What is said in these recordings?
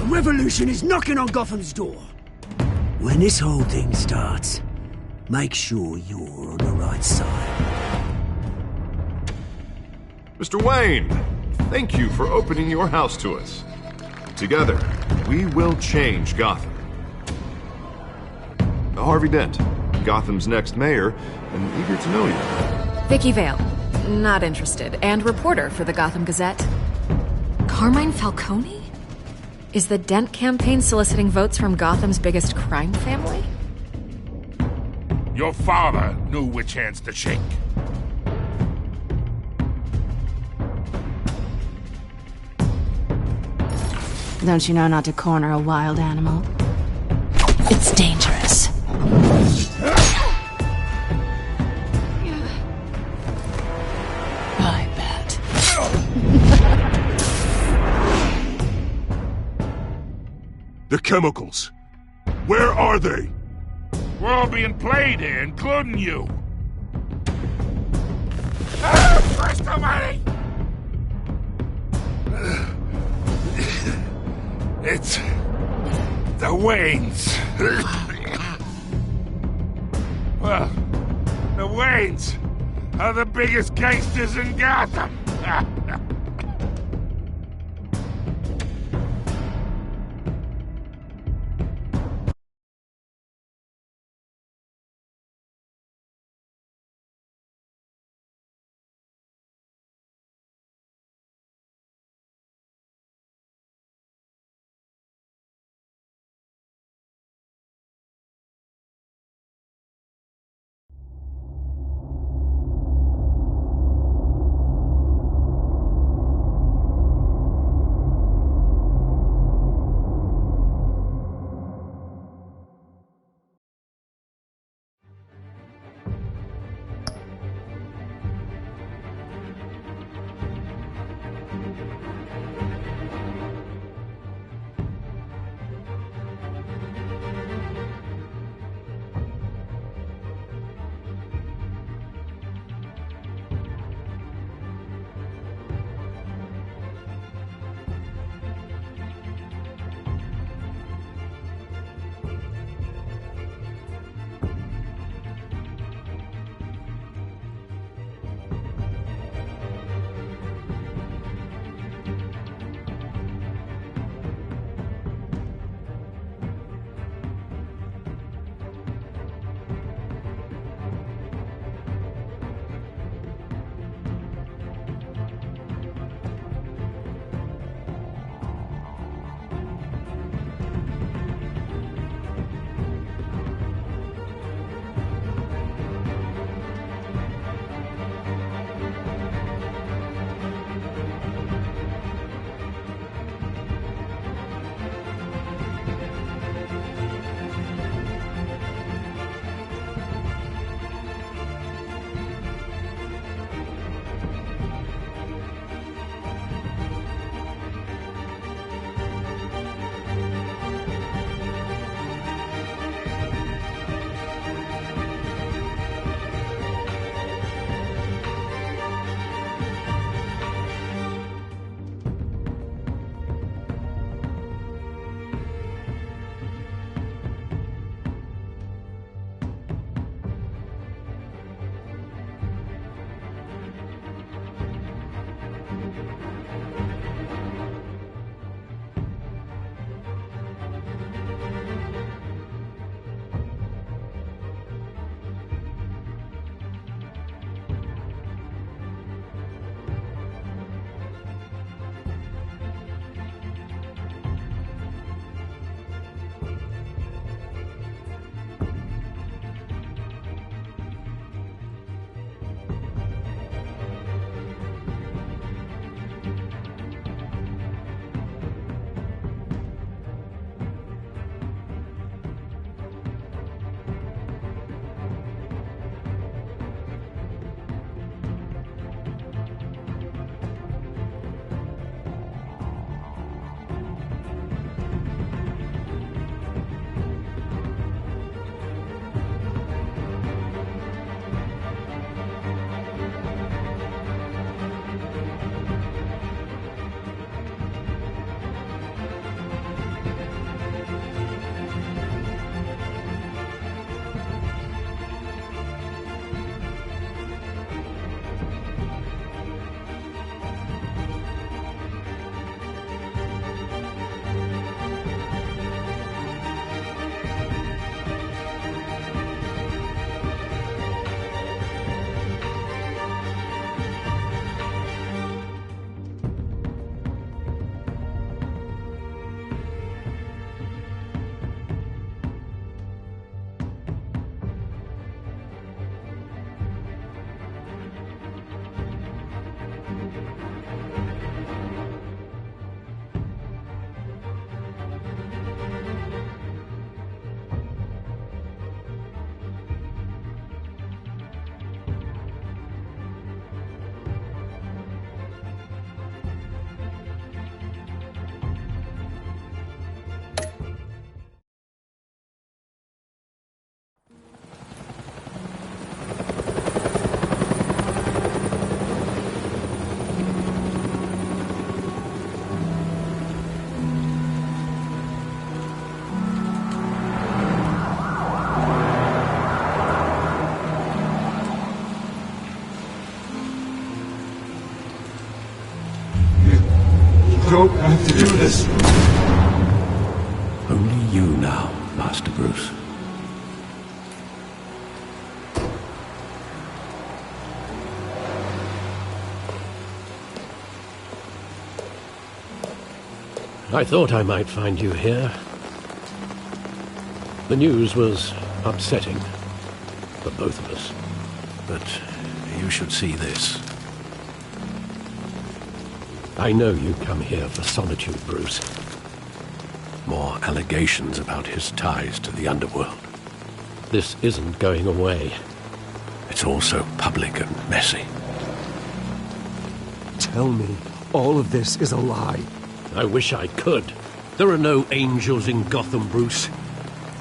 revolution is knocking on Gotham's door. When this whole thing starts, make sure you're on the right side. Mr. Wayne, thank you for opening your house to us. Together, we will change Gotham. Harvey Dent, Gotham's next mayor, and eager to know you. Vicky Vale, not interested, and reporter for the Gotham Gazette. Carmine Falcone? Is the Dent campaign soliciting votes from Gotham's biggest crime family? Your father knew which hands to shake. Don't you know not to corner a wild animal? It's dangerous. I bet. The chemicals. Where are they? We're all being played here, including you. Christ almighty! It's the Waynes. Well, the Waynes are the biggest gangsters in Gotham. don't have to do this. Only you now, Master Bruce. I thought I might find you here. The news was upsetting for both of us. But you should see this. I know you come here for solitude, Bruce. More allegations about his ties to the underworld. This isn't going away. It's all so public and messy. Tell me, all of this is a lie. I wish I could. There are no angels in Gotham, Bruce.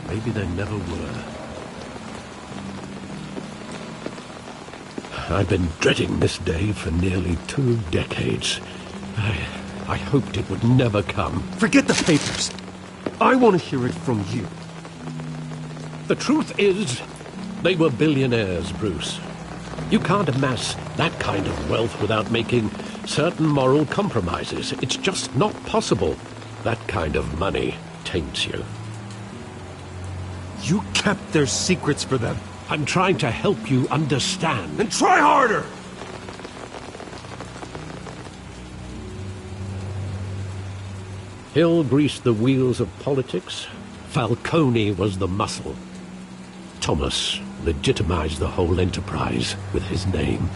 Maybe there never were. I've been dreading this day for nearly 2 decades. I hoped it would never come. Forget the papers. I want to hear it from you. The truth is, they were billionaires, Bruce. You can't amass that kind of wealth without making certain moral compromises. It's just not possible. That kind of money taints you. You kept their secrets for them. I'm trying to help you understand. Then try harder! Hill greased the wheels of politics. Falcone was the muscle. Thomas legitimized the whole enterprise with his name.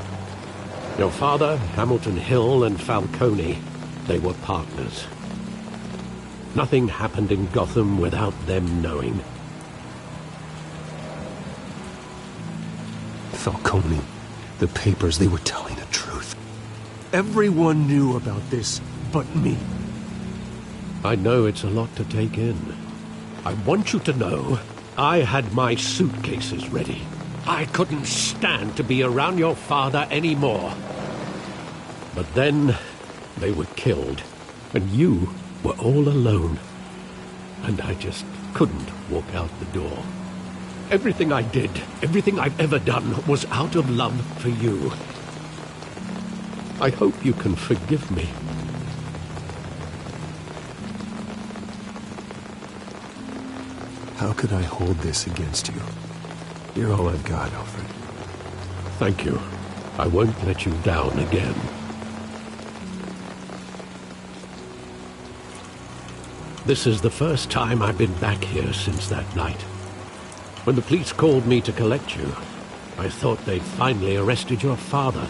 Your father, Hamilton Hill, and Falcone, they were partners. Nothing happened in Gotham without them knowing. Falcone, the papers, they were telling the truth. Everyone knew about this but me. I know it's a lot to take in. I want you to know I had my suitcases ready. I couldn't stand to be around your father anymore. But then they were killed, and you were all alone. And I just couldn't walk out the door. Everything I did, everything I've ever done, was out of love for you. I hope you can forgive me. How could I hold this against you? You're all I've got, Alfred. Thank you. I won't let you down again. This is the first time I've been back here since that night. When the police called me to collect you, I thought they'd finally arrested your father.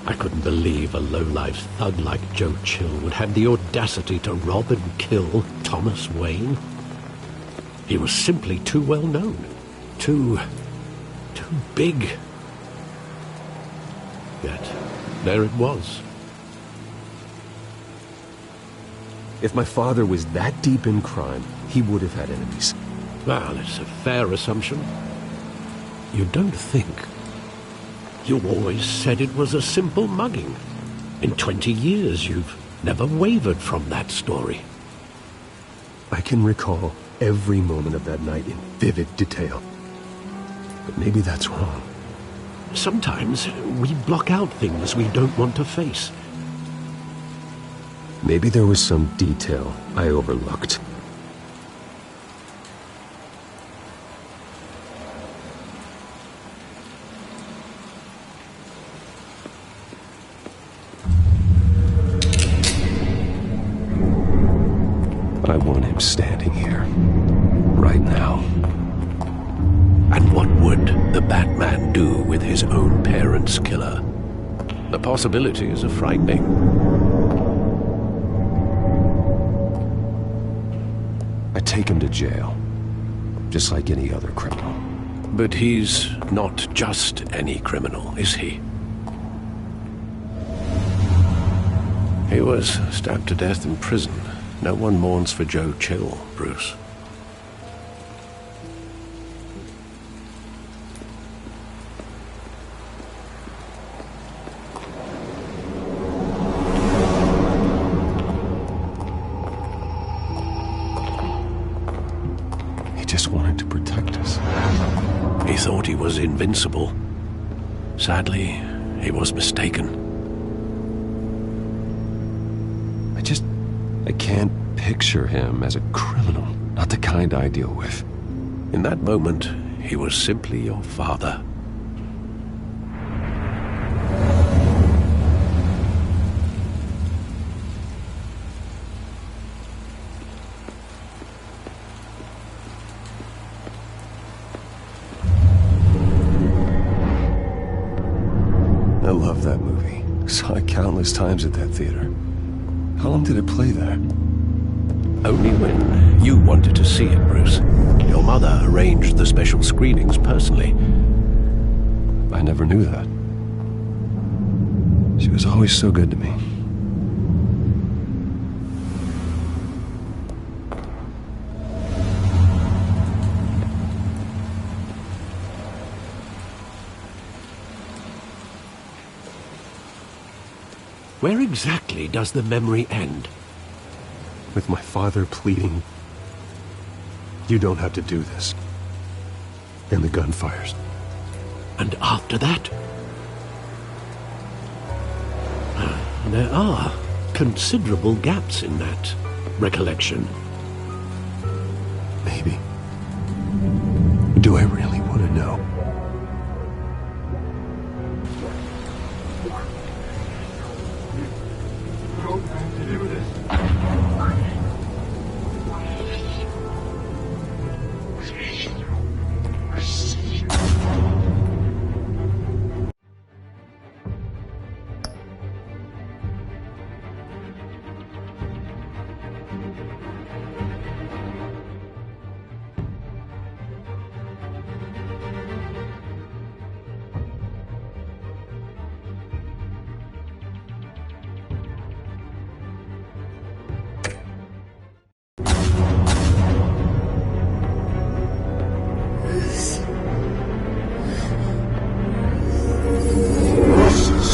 I couldn't believe a low-life thug like Joe Chill would have the audacity to rob and kill Thomas Wayne. He was simply too well known. Too big. Yet, there it was. If my father was that deep in crime, he would have had enemies. Well, it's a fair assumption. You don't think. You always said it was a simple mugging. In 20 years, you've never wavered from that story. I can recall every moment of that night in vivid detail. But maybe that's wrong. Sometimes we block out things we don't want to face. Maybe there was some detail I overlooked. I want him standing here, right now. And what would the Batman do with his own parents' killer? The possibilities are frightening. I take him to jail, just like any other criminal. But he's not just any criminal, is he? He was stabbed to death in prison. No one mourns for Joe Chill, Bruce. He just wanted to protect us. He thought he was invincible. Sadly, he was mistaken. I can't picture him as a criminal, not the kind I deal with. In that moment, he was simply your father. I love that movie. Saw it countless times at that theater. How long did it play there? Only when you wanted to see it, Bruce. Your mother arranged the special screenings personally. I never knew that. She was always so good to me. Where exactly does the memory end? With my father pleading, "You don't have to do this." And the gun fires. And after that? There are considerable gaps in that recollection. Maybe. Do I really want to know?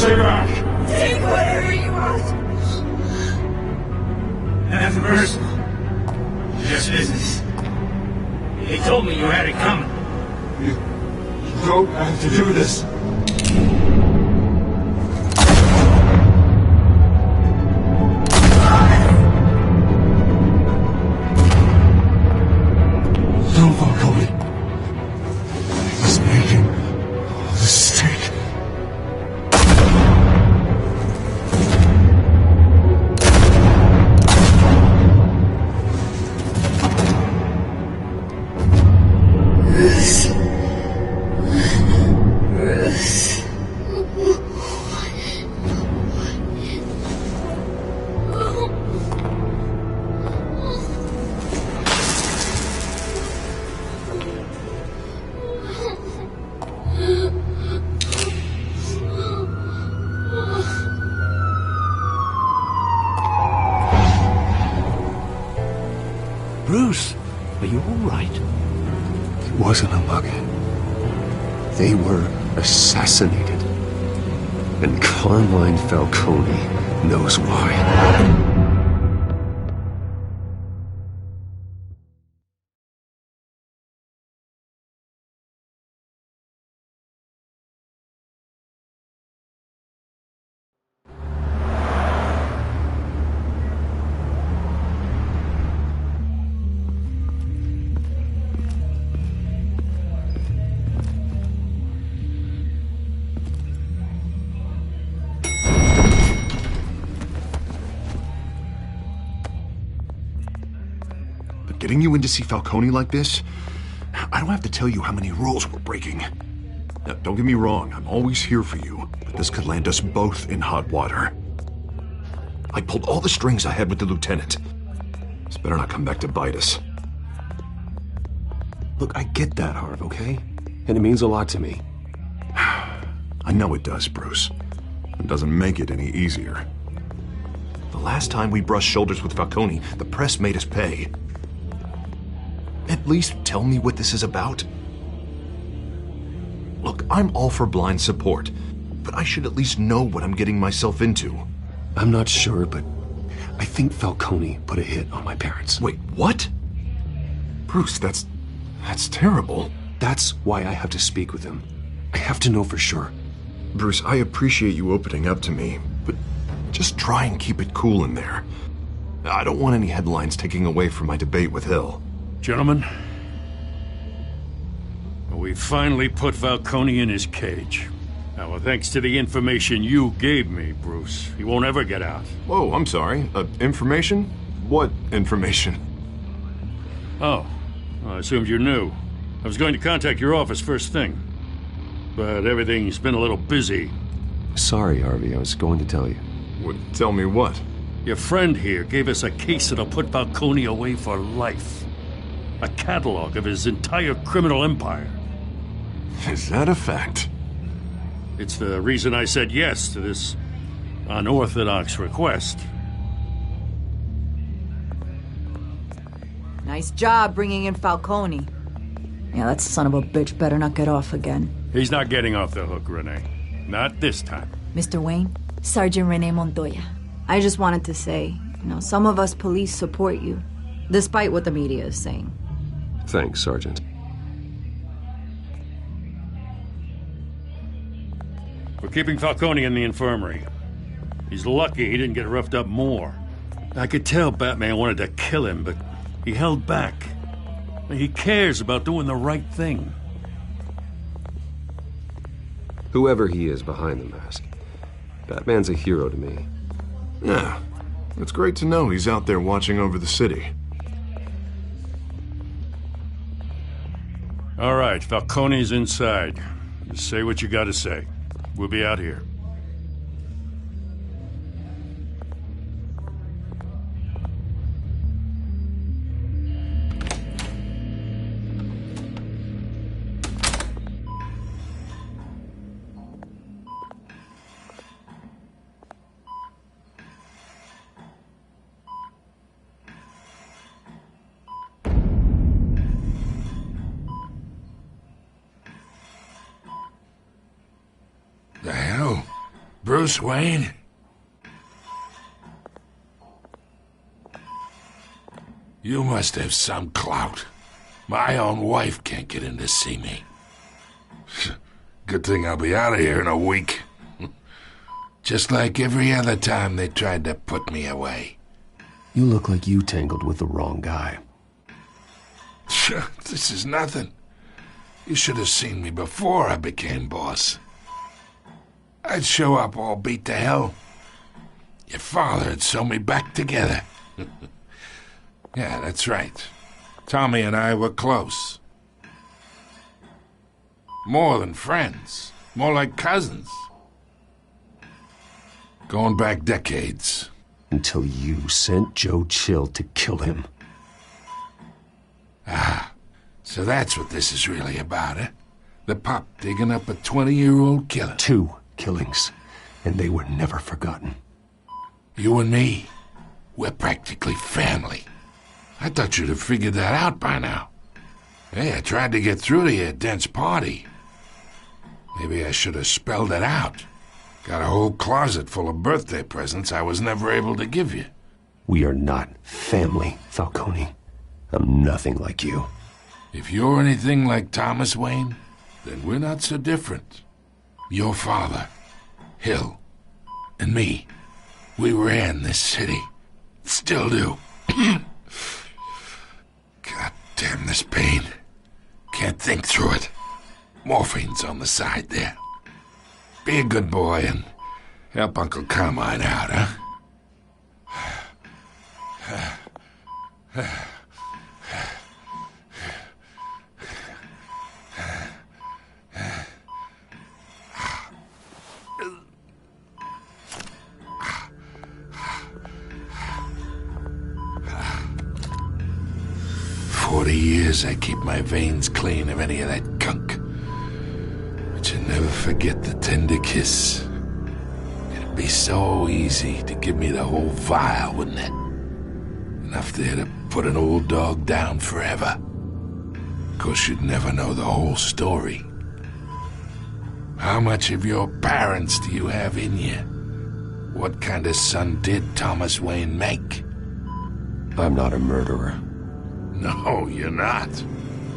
Stay back! Take whatever you want! That's personal. Just business. They told me you had it coming. You don't have to do this. Don't follow me. I was making a mistake. Bruce, are you all right? It wasn't a mug-in. They were assassinated. And Carmine Falcone knows why. Getting you in to see Falcone like this? I don't have to tell you how many rules we're breaking. Now, don't get me wrong, I'm always here for you, but this could land us both in hot water. I pulled all the strings I had with the lieutenant. This better not come back to bite us. Look, I get that, Harv, okay? And it means a lot to me. I know it does, Bruce. It doesn't make it any easier. The last time we brushed shoulders with Falcone, the press made us pay. At least tell me what this is about. Look, I'm all for blind support, but I should at least know what I'm getting myself into. I'm not sure, but I think Falcone put a hit on my parents. Wait, what? Bruce, that's terrible. That's why I have to speak with him. I have to know for sure. Bruce, I appreciate you opening up to me, but just try and keep it cool in there. I don't want any headlines taking away from my debate with Hill. Gentlemen, we finally put Falcone in his cage. Now, well, thanks to the information you gave me, Bruce, he won't ever get out. Whoa, I'm sorry. Information? What information? Oh, I assumed you knew. I was going to contact your office first thing, but everything's been a little busy. Sorry, Harvey, I was going to tell you. Tell me what? Your friend here gave us a case that'll put Falcone away for life. A catalog of his entire criminal empire. Is that a fact? It's the reason I said yes to this unorthodox request. Nice job bringing in Falcone. Yeah, that son of a bitch better not get off again. He's not getting off the hook, Renee. Not this time. Mr. Wayne, Sergeant Renee Montoya. I just wanted to say, some of us police support you, despite what the media is saying. Thanks, Sergeant. We're keeping Falcone in the infirmary. He's lucky he didn't get roughed up more. I could tell Batman wanted to kill him, but he held back. He cares about doing the right thing. Whoever he is behind the mask, Batman's a hero to me. Yeah, it's great to know he's out there watching over the city. All right, Falcone's inside. Just say what you gotta say. We'll be out here. The hell? Bruce Wayne? You must have some clout. My own wife can't get in to see me. Good thing I'll be out of here in a week. Just like every other time they tried to put me away. You look like you tangled with the wrong guy. This is nothing. You should have seen me before I became boss. I'd show up all beat to hell. Your father had sewn me back together. Yeah, that's right. Tommy and I were close. More than friends. More like cousins. Going back decades. Until you sent Joe Chill to kill him. Ah, so that's what this is really about, eh? The pup digging up a 20-year-old killer. 2 killings, and they were never forgotten. You and me, we're practically family. I thought you'd have figured that out by now. Hey, I tried to get through to your dense party. Maybe I should have spelled it out. Got a whole closet full of birthday presents I was never able to give you. We are not family, Falcone. I'm nothing like you. If you're anything like Thomas Wayne, then we're not so different. Your father, Hill, and me, we ran this city. Still do. God damn this pain. Can't think through it. Morphine's on the side there. Be a good boy and help Uncle Carmine out, huh? 40 years I keep my veins clean of any of that gunk. But you never forget the tender kiss. It'd be so easy to give me the whole vial, wouldn't it? Enough there to put an old dog down forever. Of course, you'd never know the whole story. How much of your parents do you have in you? What kind of son did Thomas Wayne make? I'm not a murderer. No, you're not.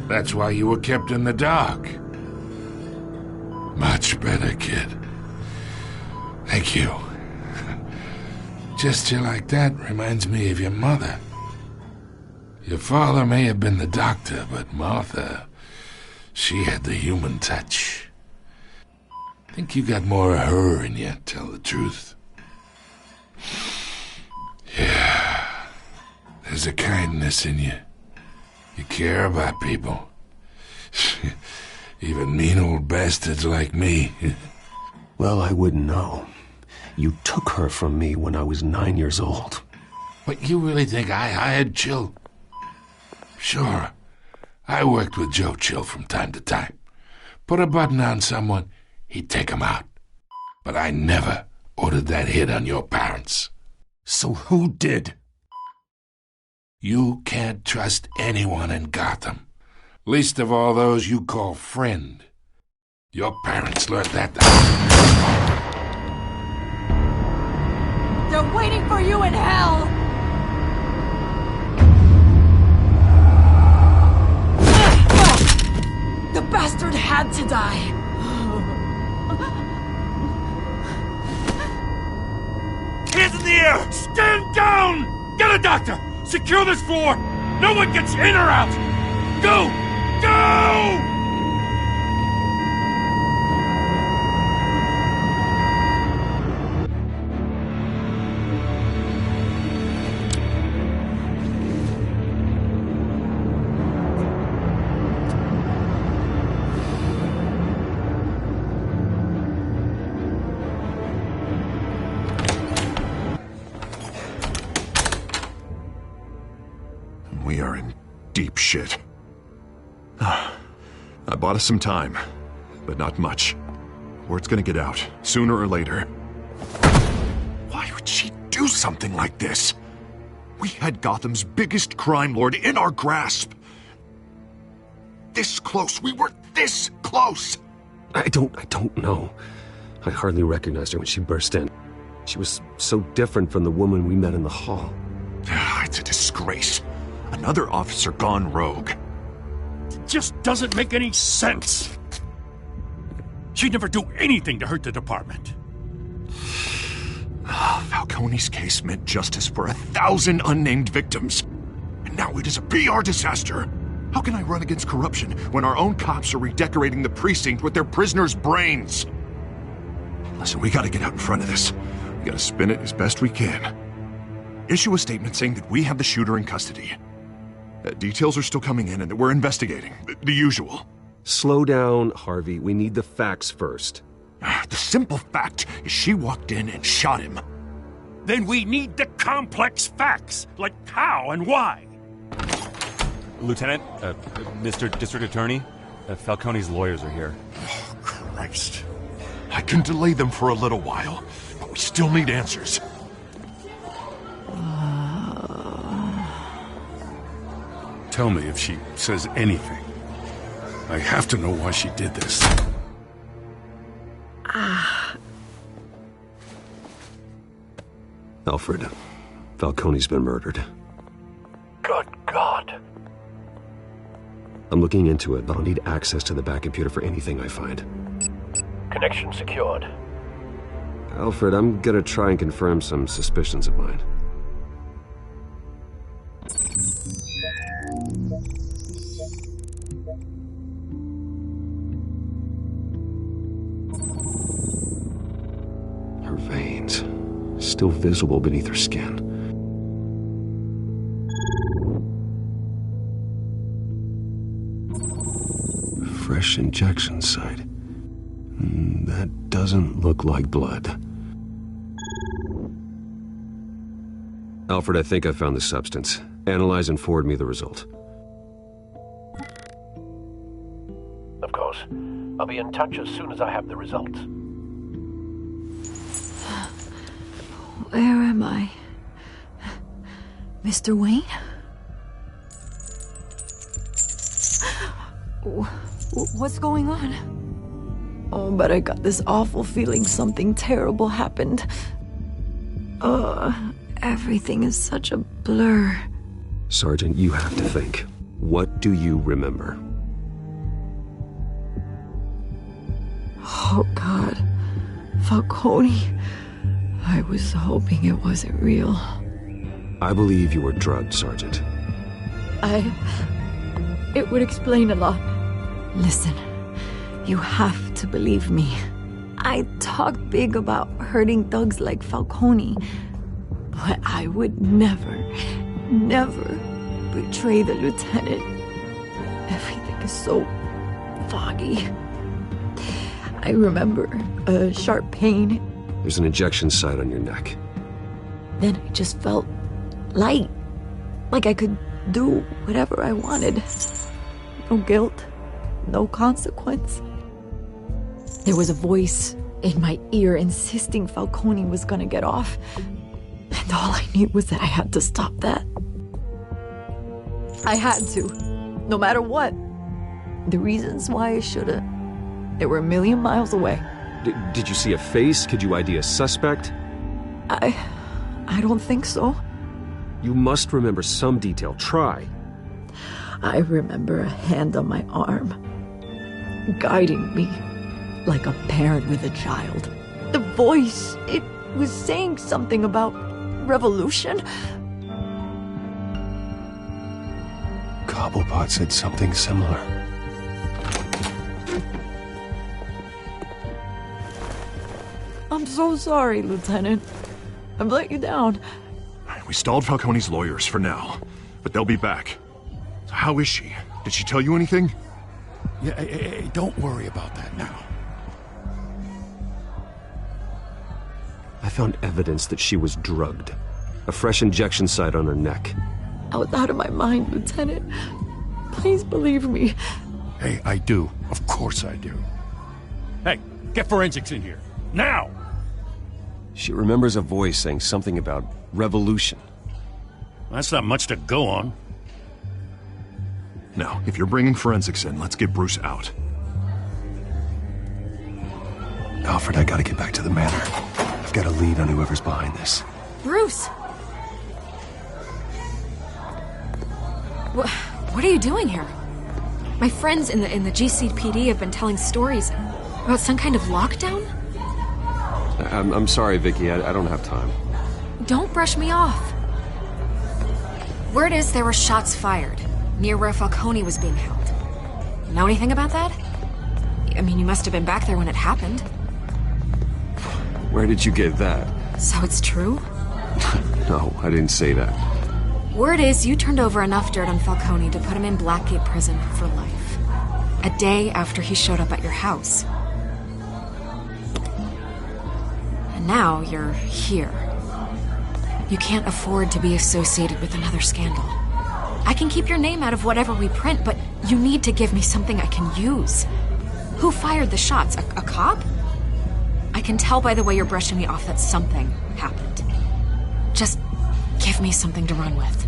That's why you were kept in the dark. Much better, kid. Thank you. gesture like that reminds me of your mother. Your father may have been the doctor, but Martha, she had the human touch. I think you got more of her in you, tell the truth. Yeah, there's a kindness in you. You care about people. Even mean old bastards like me. Well, I wouldn't know. You took her from me when I was 9 years old. But you really think I hired Chill? Sure. I worked with Joe Chill from time to time. Put a button on someone, he'd take him out. But I never ordered that hit on your parents. So who did? You can't trust anyone in Gotham. Least of all those you call friend. Your parents learned that. They're waiting for you in hell! The bastard had to die! Hands in the air! Stand down! Get a doctor! Secure this floor! No one gets in or out! Go! Go! We are in deep shit. I bought us some time, but not much. Word's gonna get out, sooner or later. Why would she do something like this? We had Gotham's biggest crime lord in our grasp. This close, we were this close! I don't know. I hardly recognized her when she burst in. She was so different from the woman we met in the hall. It's a disgrace. Another officer gone rogue. It just doesn't make any sense. She'd never do anything to hurt the department. Falcone's case meant justice for 1,000 unnamed victims. And now it is a PR disaster. How can I run against corruption when our own cops are redecorating the precinct with their prisoners' brains? Listen, we gotta get out in front of this. We gotta spin it as best we can. Issue a statement saying that we have the shooter in custody. Details are still coming in and that we're investigating. The usual. Slow down, Harvey. We need the facts first. The simple fact is she walked in and shot him. Then we need the complex facts, like how and why. Lieutenant, Mr. District Attorney, Falcone's lawyers are here. Oh, Christ. I can delay them for a little while, but we still need answers. Tell me if she says anything. I have to know why she did this. Alfred, Falcone's been murdered. Good God. I'm looking into it, but I'll need access to the back computer for anything I find. Connection secured. Alfred, I'm gonna try and confirm some suspicions of mine. Her veins, still visible beneath her skin. Fresh injection site. That doesn't look like blood. Alfred, I think I found the substance. Analyze and forward me the result. Of course. I'll be in touch as soon as I have the results. Where am I? Mr. Wayne? What's going on? Oh, but I got this awful feeling something terrible happened. Everything is such a blur. Sergeant, you have to think. What do you remember? Oh, God. Falcone. I was hoping it wasn't real. I believe you were drugged, Sergeant. It would explain a lot. Listen, you have to believe me. I talk big about hurting thugs like Falcone, but I would never betray the lieutenant. Everything is so foggy. I remember a sharp pain. There's an injection site on your neck. Then I just felt light, like I could do whatever I wanted. No guilt, no consequence. There was a voice in my ear insisting Falcone was gonna get off. And all I knew was that I had to stop that. I had to, no matter what. The reasons why I should've, they were a million miles away. Did you see a face? Could you ID a suspect? I don't think so. You must remember some detail. Try. I remember a hand on my arm, guiding me like a parent with a child. The voice, it was saying something about revolution. Cobblepot said something similar. I'm so sorry, Lieutenant. I've let you down. We stalled Falcone's lawyers for now, but they'll be back. So how is she? Did she tell you anything? Yeah, hey, don't worry about that now. I found evidence that she was drugged. A fresh injection site on her neck. I was out of my mind, Lieutenant. Please believe me. Hey, I do. Of course I do. Hey, get forensics in here. Now! She remembers a voice saying something about revolution. That's not much to go on. Now, if you're bringing forensics in, let's get Bruce out. Alfred, I gotta get back to the manor. I've got a lead on whoever's behind this. Bruce! What are you doing here? My friends in the GCPD have been telling stories about some kind of lockdown? I'm sorry, Vicky. I don't have time. Don't brush me off. Word is there were shots fired near where Falcone was being held. Know anything about that? I mean, you must have been back there when it happened. Where did you get that? So it's true? No, I didn't say that. Word is you turned over enough dirt on Falcone to put him in Blackgate Prison for life. A day after he showed up at your house. And now you're here. You can't afford to be associated with another scandal. I can keep your name out of whatever we print, but you need to give me something I can use. Who fired the shots? A cop? I can tell by the way you're brushing me off that something happened. Just give me something to run with.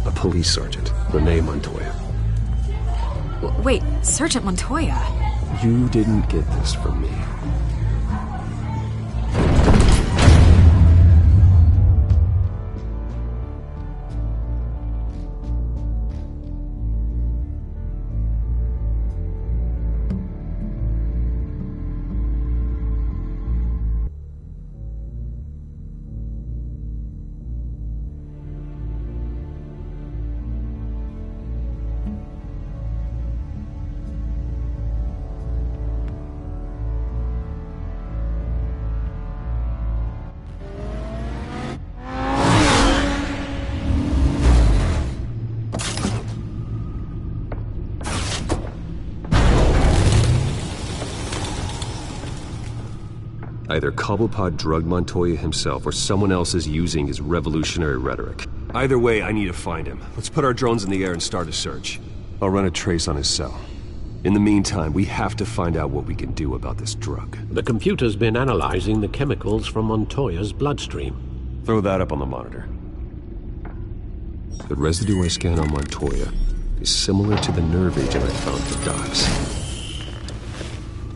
A police sergeant, Renee Montoya. Wait, Sergeant Montoya? You didn't get this from me. Either Cobblepot drugged Montoya himself or someone else is using his revolutionary rhetoric. Either way, I need to find him. Let's put our drones in the air and start a search. I'll run a trace on his cell. In the meantime, we have to find out what we can do about this drug. The computer's been analyzing the chemicals from Montoya's bloodstream. Throw that up on the monitor. The residue I scanned on Montoya is similar to the nerve agent I found for Docs.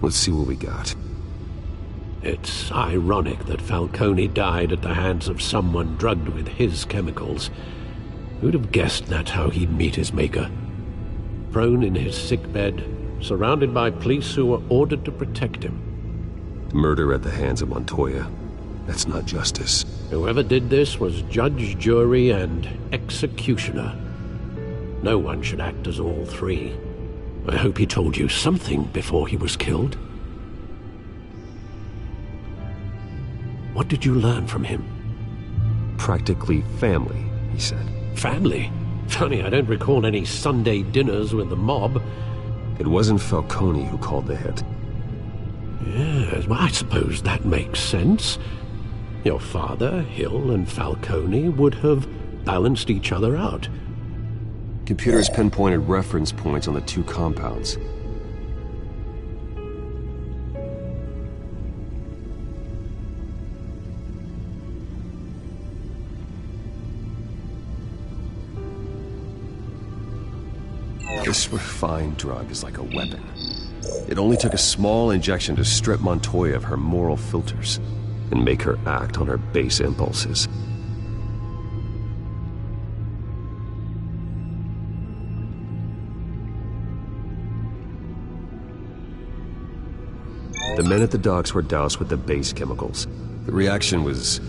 Let's see what we got. It's ironic that Falcone died at the hands of someone drugged with his chemicals. Who'd have guessed that's how he'd meet his maker? Prone in his sickbed, surrounded by police who were ordered to protect him. Murder at the hands of Montoya. That's not justice. Whoever did this was judge, jury, and executioner. No one should act as all three. I hope he told you something before he was killed. What did you learn from him? Practically family, he said. Family? Funny, I don't recall any Sunday dinners with the mob. It wasn't Falcone who called the hit. Yes, well, I suppose that makes sense. Your father, Hill, and Falcone would have balanced each other out. Computers pinpointed reference points on the two compounds. This refined drug is like a weapon. It only took a small injection to strip Montoya of her moral filters and make her act on her base impulses. The men at the docks were doused with the base chemicals. The reaction was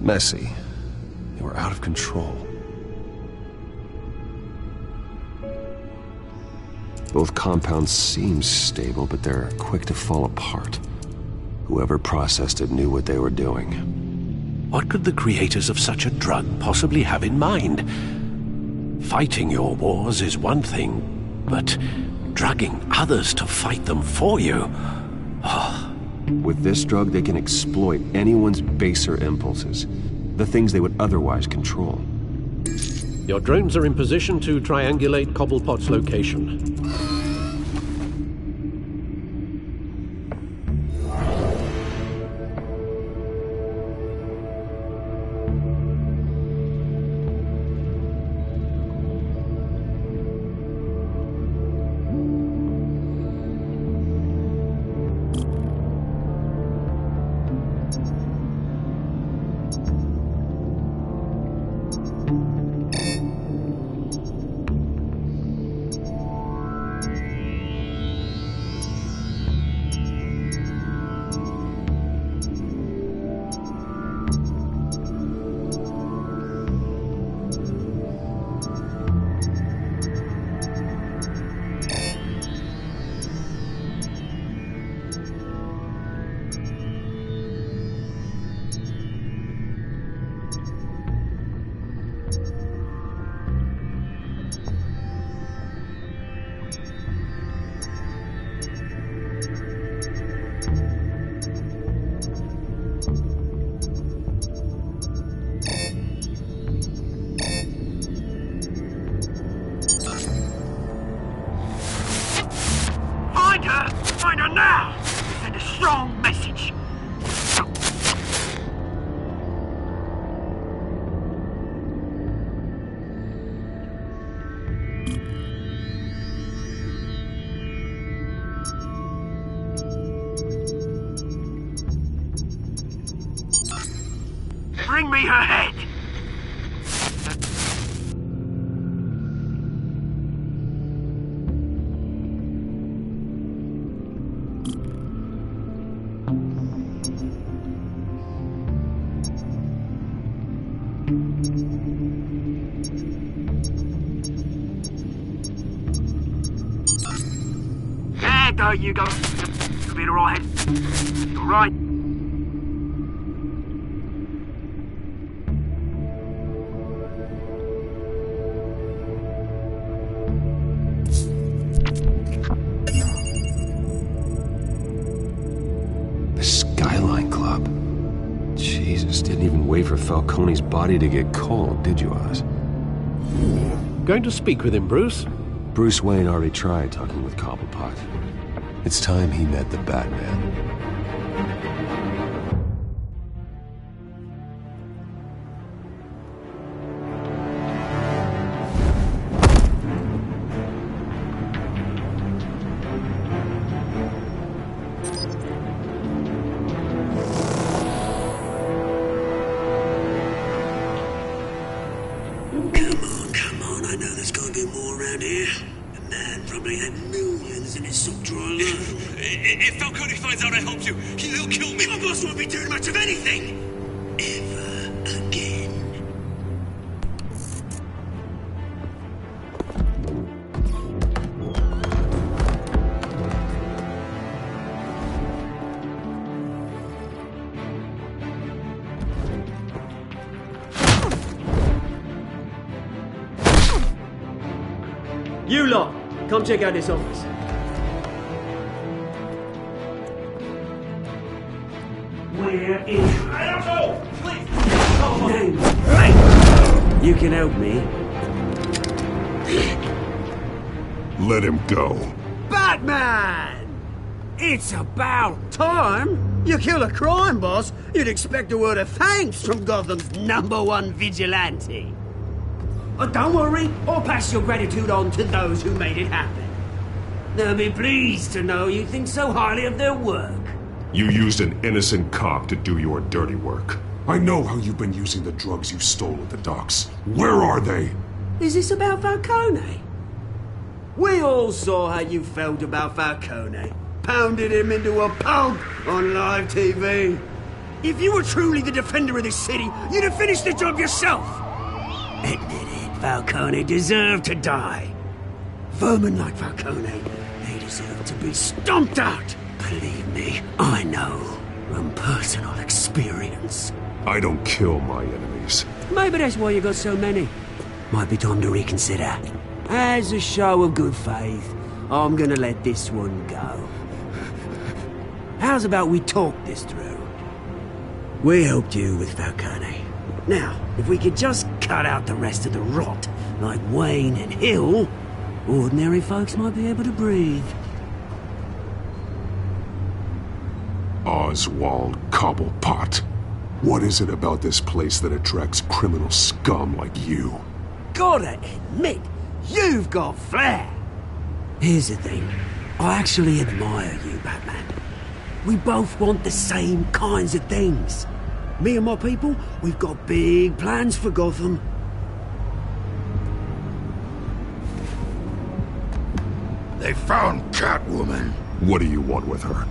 messy. They were out of control. Both compounds seem stable, but they're quick to fall apart. Whoever processed it knew what they were doing. What could the creators of such a drug possibly have in mind? Fighting your wars is one thing, but drugging others to fight them for you... Oh. With this drug, they can exploit anyone's baser impulses, the things they would otherwise control. Your drones are in position to triangulate Cobblepot's location. Find her now! Send a strong message. Bring me her head! There you go. You'll be alright. Alright. The Skyline Club. Jesus, didn't even wait for Falcone's body to get cold, did you, Oz? Going to speak with him, Bruce? Bruce Wayne already tried talking with Cobblepot. It's time he met the Batman. Come on, I know there's gonna be more around here. The man probably had millions Isn't it Subtitulado? If Falcone finds out I helped you, he'll kill me. My boss won't be doing much of anything. Ever again. You lot, come check out this office. Where is... I don't know! Please! You can help me. Let him go. Batman! It's about time. You kill a crime boss, you'd expect a word of thanks from Gotham's #1 vigilante. But don't worry, I'll pass your gratitude on to those who made it happen. They'll be pleased to know you think so highly of their work. You used an innocent cop to do your dirty work. I know how you've been using the drugs you stole at the docks. Where are they? Is this about Falcone? We all saw how you felt about Falcone. Pounded him into a pulp on live TV. If you were truly the defender of this city, you'd have finished the job yourself. Admit it, Falcone deserved to die. Vermin like Falcone, they deserve to be stomped out. Believe me, I know from personal experience. I don't kill my enemies. Maybe that's why you got so many. Might be time to reconsider. As a show of good faith, I'm gonna let this one go. How's about we talk this through? We helped you with Falcone. Now, if we could just cut out the rest of the rot, like Wayne and Hill, ordinary folks might be able to breathe. Oswald Cobblepot. What is it about this place that attracts criminal scum like you? Gotta admit, you've got flair. Here's the thing. I actually admire you, Batman. We both want the same kinds of things. Me and my people, we've got big plans for Gotham. They found Catwoman. What do you want with her?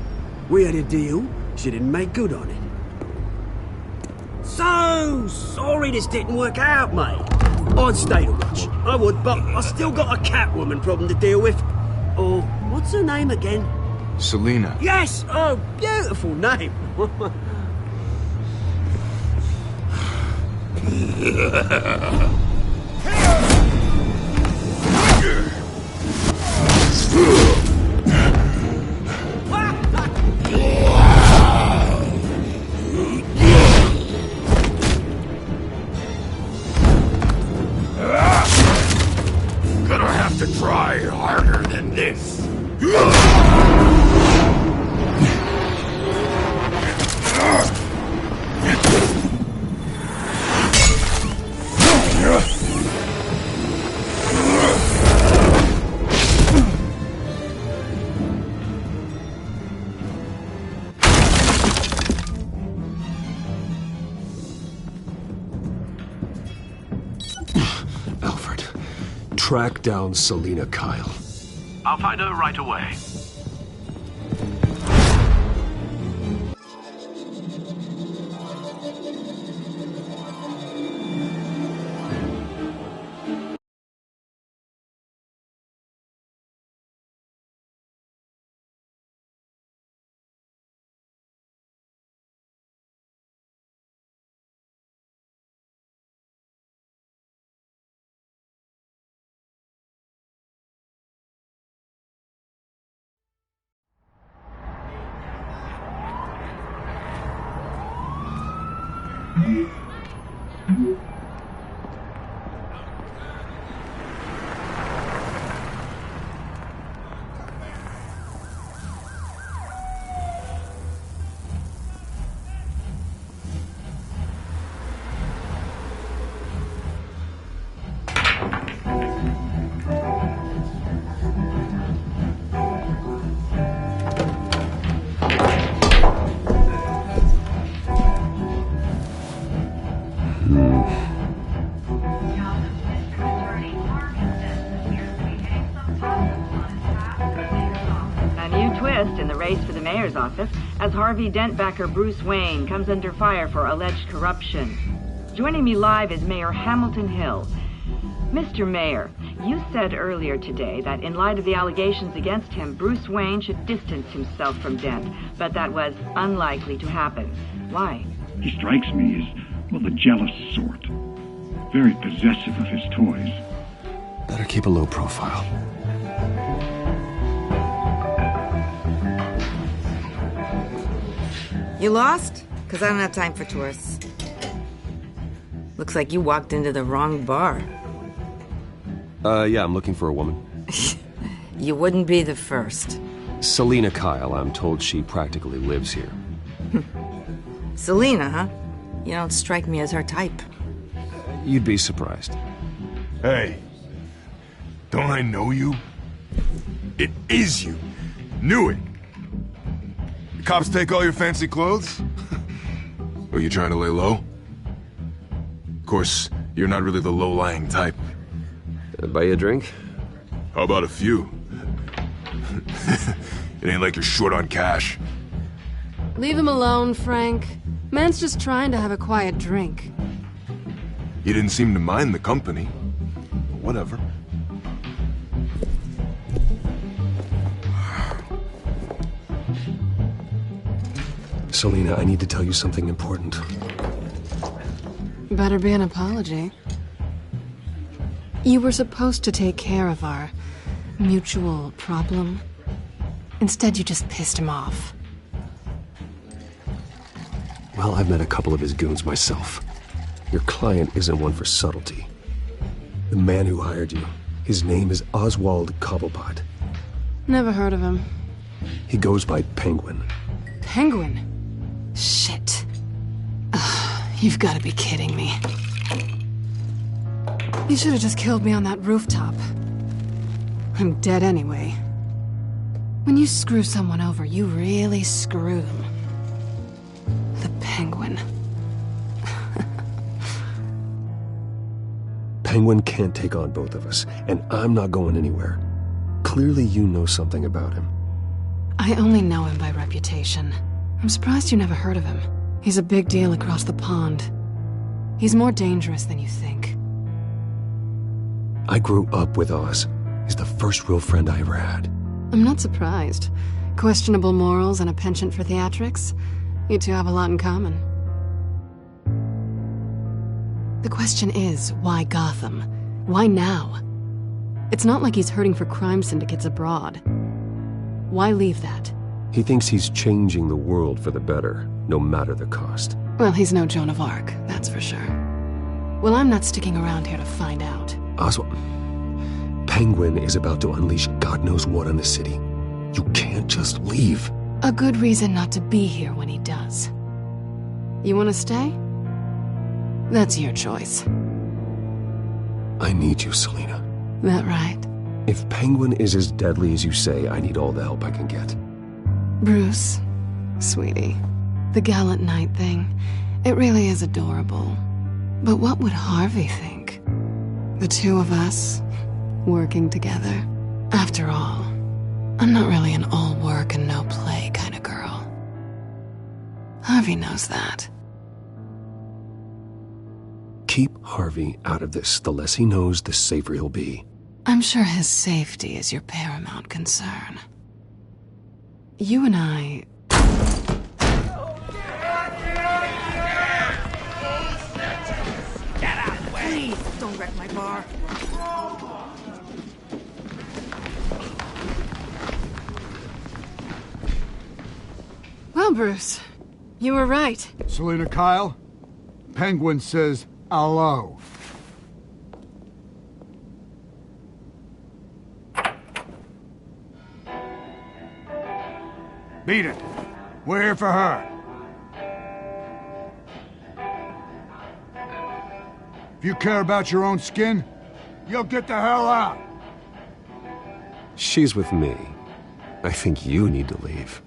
We had a deal. She didn't make good on it. So sorry this didn't work out, mate. I'd stay to watch. I would, but I still got a Catwoman problem to deal with. Or, what's her name again? Selina. Yes! Oh, beautiful name. Gonna have to try harder than this. Alfred, track down Selina Kyle. I'll find her right away. race for the mayor's office as Harvey Dent backer Bruce Wayne comes under fire for alleged corruption. Joining me live is Mayor Hamilton Hill. Mr. Mayor, you said earlier today that in light of the allegations against him, Bruce Wayne should distance himself from Dent, but that was unlikely to happen. Why? He strikes me as, well, the jealous sort. Very possessive of his toys. Better keep a low profile. You lost? Because I don't have time for tourists. Looks like you walked into the wrong bar. Yeah, I'm looking for a woman. You wouldn't be the first. Selina Kyle, I'm told she practically lives here. Selina, huh? You don't strike me as her type. You'd be surprised. Hey, don't I know you? It is you. Knew it. The cops take all your fancy clothes? Are you trying to lay low? Of course, you're not really the low-lying type. Buy you a drink? How about a few? It ain't like you're short on cash. Leave him alone, Frank. Man's just trying to have a quiet drink. You didn't seem to mind the company. Whatever. Selina, I need to tell you something important. Better be an apology. You were supposed to take care of our mutual problem. Instead, you just pissed him off. Well, I've met a couple of his goons myself. Your client isn't one for subtlety. The man who hired you, his name is Oswald Cobblepot. Never heard of him. He goes by Penguin. Penguin? Shit. Ugh, you've got to be kidding me. You should have just killed me on that rooftop. I'm dead anyway. When you screw someone over, you really screw them. The Penguin. Penguin can't take on both of us, and I'm not going anywhere. Clearly you know something about him. I only know him by reputation. I'm surprised you never heard of him. He's a big deal across the pond. He's more dangerous than you think. I grew up with Oz. He's the first real friend I ever had. I'm not surprised. Questionable morals and a penchant for theatrics. You two have a lot in common. The question is, why Gotham? Why now? It's not like he's hurting for crime syndicates abroad. Why leave that? He thinks he's changing the world for the better, no matter the cost. Well, he's no Joan of Arc, that's for sure. Well, I'm not sticking around here to find out. Oswald, Penguin is about to unleash God knows what on the city. You can't just leave. A good reason not to be here when he does. You want to stay? That's your choice. I need you, Selina. That right? If Penguin is as deadly as you say, I need all the help I can get. Bruce, sweetie, the gallant knight thing, it really is adorable. But what would Harvey think? The two of us, working together. After all, I'm not really an all work and no play kind of girl. Harvey knows that. Keep Harvey out of this. The less he knows, the safer he'll be. I'm sure his safety is your paramount concern. You and I... Get out of the way! Please, don't wreck my bar. Well, Bruce, you were right. Selina Kyle, Penguin says hello. Beat it. We're here for her. If you care about your own skin, you'll get the hell out. She's with me. I think you need to leave.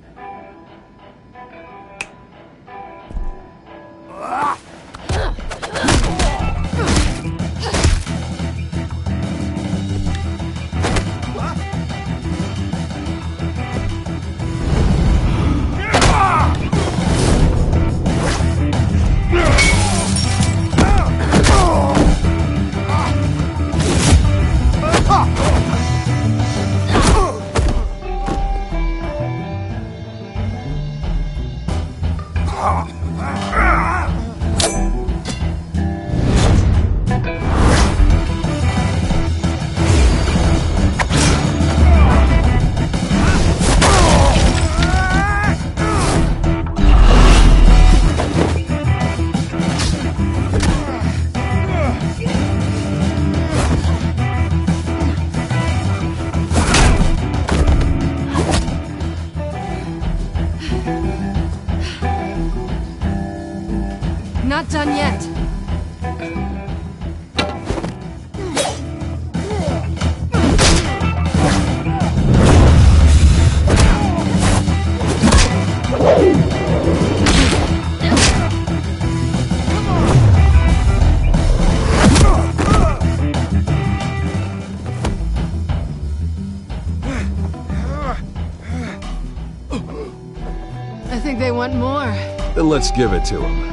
done yet. I think they want more. Then let's give it to them.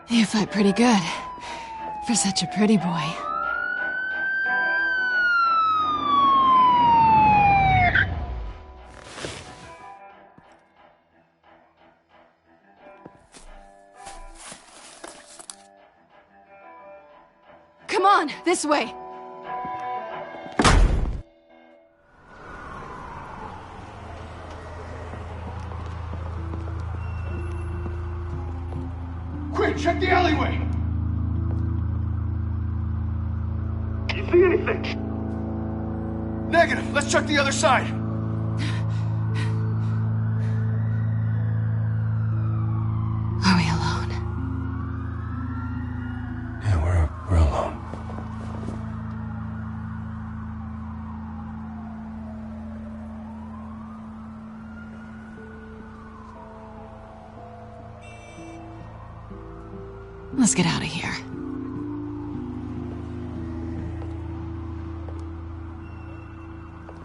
You fight pretty good. For such a pretty boy. Come on, this way. Quick, check the alleyway! You see anything? Negative. Let's check the other side. Are we alone? Yeah, we're alone. Let's get out of here.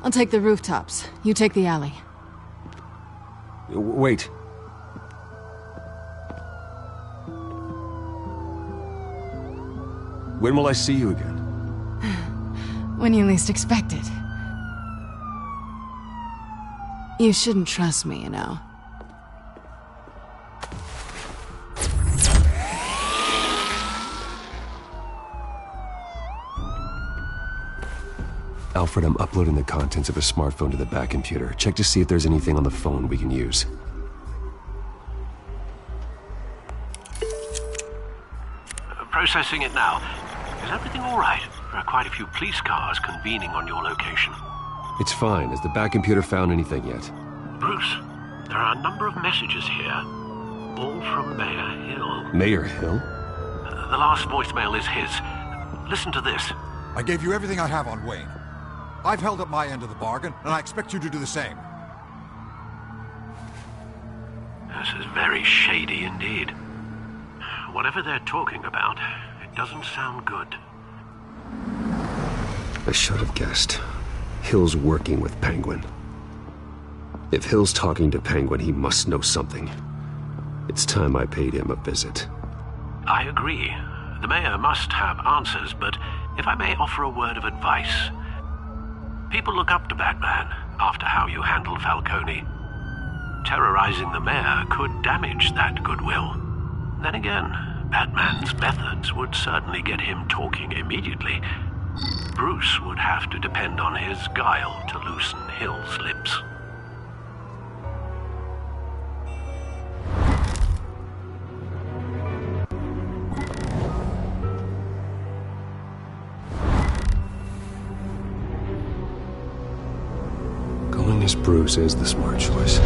I'll take the rooftops. You take the alley. Wait. When will I see you again? When you least expect it. You shouldn't trust me, you know. Alfred, I'm uploading the contents of a smartphone to the back computer. Check to see if there's anything on the phone we can use. Processing it now. Is everything all right? There are quite a few police cars convening on your location. It's fine. Has the back computer found anything yet? Bruce, there are a number of messages here, all from Mayor Hill. Mayor Hill? The last voicemail is his. Listen to this. I gave you everything I have on Wayne. I've held up my end of the bargain, and I expect you to do the same. This is very shady indeed. Whatever they're talking about, it doesn't sound good. I should have guessed. Hill's working with Penguin. If Hill's talking to Penguin, he must know something. It's time I paid him a visit. I agree. The mayor must have answers, but if I may offer a word of advice. People look up to Batman after how you handled Falcone. Terrorizing the mayor could damage that goodwill. Then again, Batman's methods would certainly get him talking immediately. Bruce would have to depend on his guile to loosen Hill's lips. Going as Bruce is the smart choice.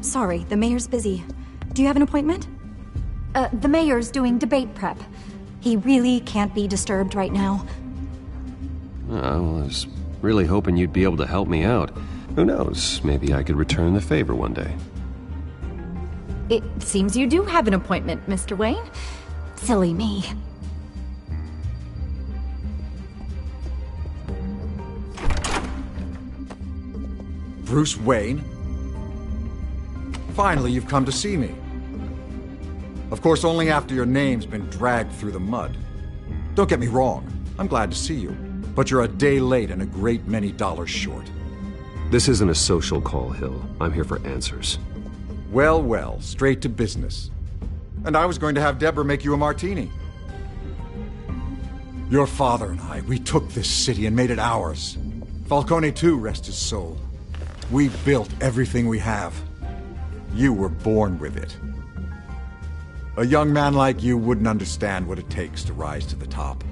Sorry, the mayor's busy. Do you have an appointment? The mayor's doing debate prep. He really can't be disturbed right now. I was really hoping you'd be able to help me out. Who knows, maybe I could return the favor one day. It seems you do have an appointment, Mr. Wayne. Silly me. Bruce Wayne? Finally, you've come to see me. Of course, only after your name's been dragged through the mud. Don't get me wrong, I'm glad to see you. But you're a day late and a great many dollars short. This isn't a social call, Hill. I'm here for answers. Well, well, straight to business. And I was going to have Deborah make you a martini. Your father and I, we took this city and made it ours. Falcone too, rest his soul. We built everything we have. You were born with it. A young man like you wouldn't understand what it takes to rise to the top.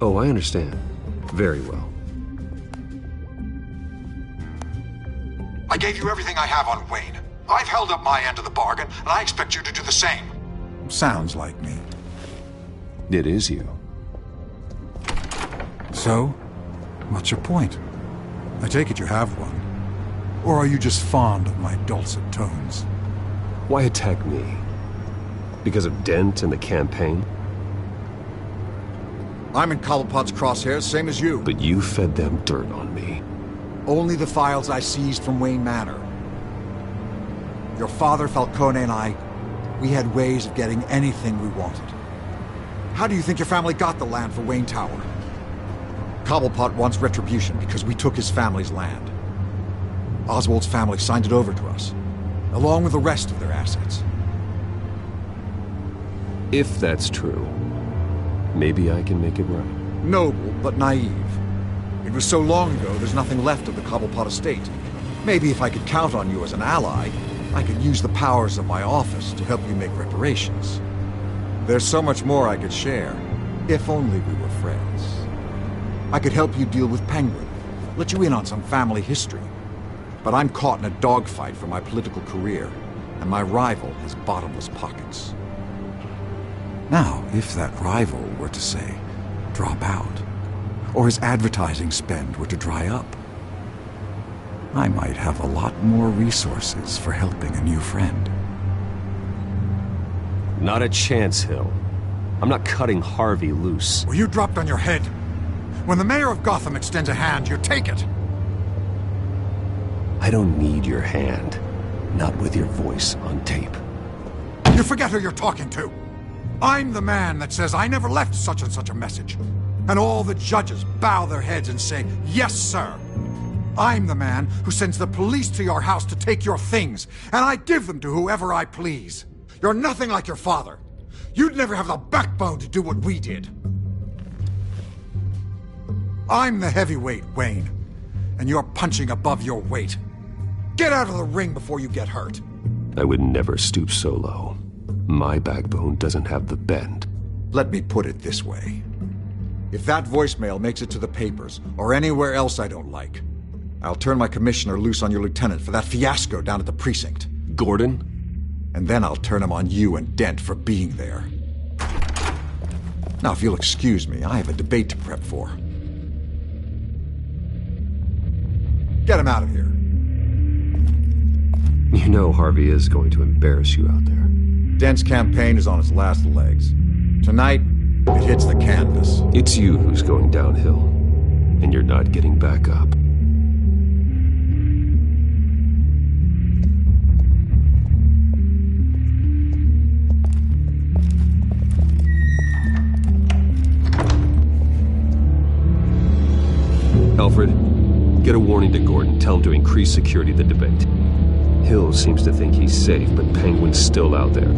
Oh, I understand. Very well. I gave you everything I have on Wayne. I've held up my end of the bargain, and I expect you to do the same. Sounds like me. It is you. So, what's your point? I take it you have one. Or are you just fond of my dulcet tones? Why attack me? Because of Dent and the campaign? I'm in Cobblepot's crosshairs, same as you. But you fed them dirt on me. Only the files I seized from Wayne Manor. Your father, Falcone, and I, we had ways of getting anything we wanted. How do you think your family got the land for Wayne Tower? Cobblepot wants retribution because we took his family's land. Oswald's family signed it over to us, along with the rest of their assets. If that's true, maybe I can make it right. Noble, but naive. It was so long ago, there's nothing left of the Cobblepot estate. Maybe if I could count on you as an ally, I could use the powers of my office to help you make reparations. There's so much more I could share, if only we were friends. I could help you deal with Penguin, let you in on some family history. But I'm caught in a dogfight for my political career, and my rival has bottomless pockets. Now, if that rival were to say, drop out, or his advertising spend were to dry up, I might have a lot more resources for helping a new friend. Not a chance, Hill. I'm not cutting Harvey loose. Well, you dropped on your head. When the mayor of Gotham extends a hand, you take it. I don't need your hand. Not with your voice on tape. You forget who you're talking to. I'm the man that says I never left such and such a message. And all the judges bow their heads and say, yes, sir. I'm the man who sends the police to your house to take your things, and I give them to whoever I please. You're nothing like your father. You'd never have the backbone to do what we did. I'm the heavyweight, Wayne, and you're punching above your weight. Get out of the ring before you get hurt. I would never stoop so low. My backbone doesn't have the bend. Let me put it this way. If that voicemail makes it to the papers, or anywhere else I don't like, I'll turn my commissioner loose on your lieutenant for that fiasco down at the precinct. Gordon? And then I'll turn him on you and Dent for being there. Now, if you'll excuse me, I have a debate to prep for. Get him out of here. You know Harvey is going to embarrass you out there. Dent's campaign is on its last legs. Tonight, it hits the canvas. It's you who's going downhill, and you're not getting back up. Alfred, get a warning to Gordon. Tell him to increase security at the debate. Hill seems to think he's safe, but Penguin's still out there.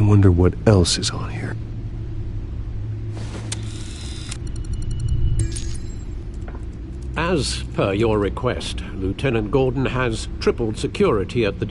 wonder what else is on here. As per your request, Lieutenant Gordon has tripled security at the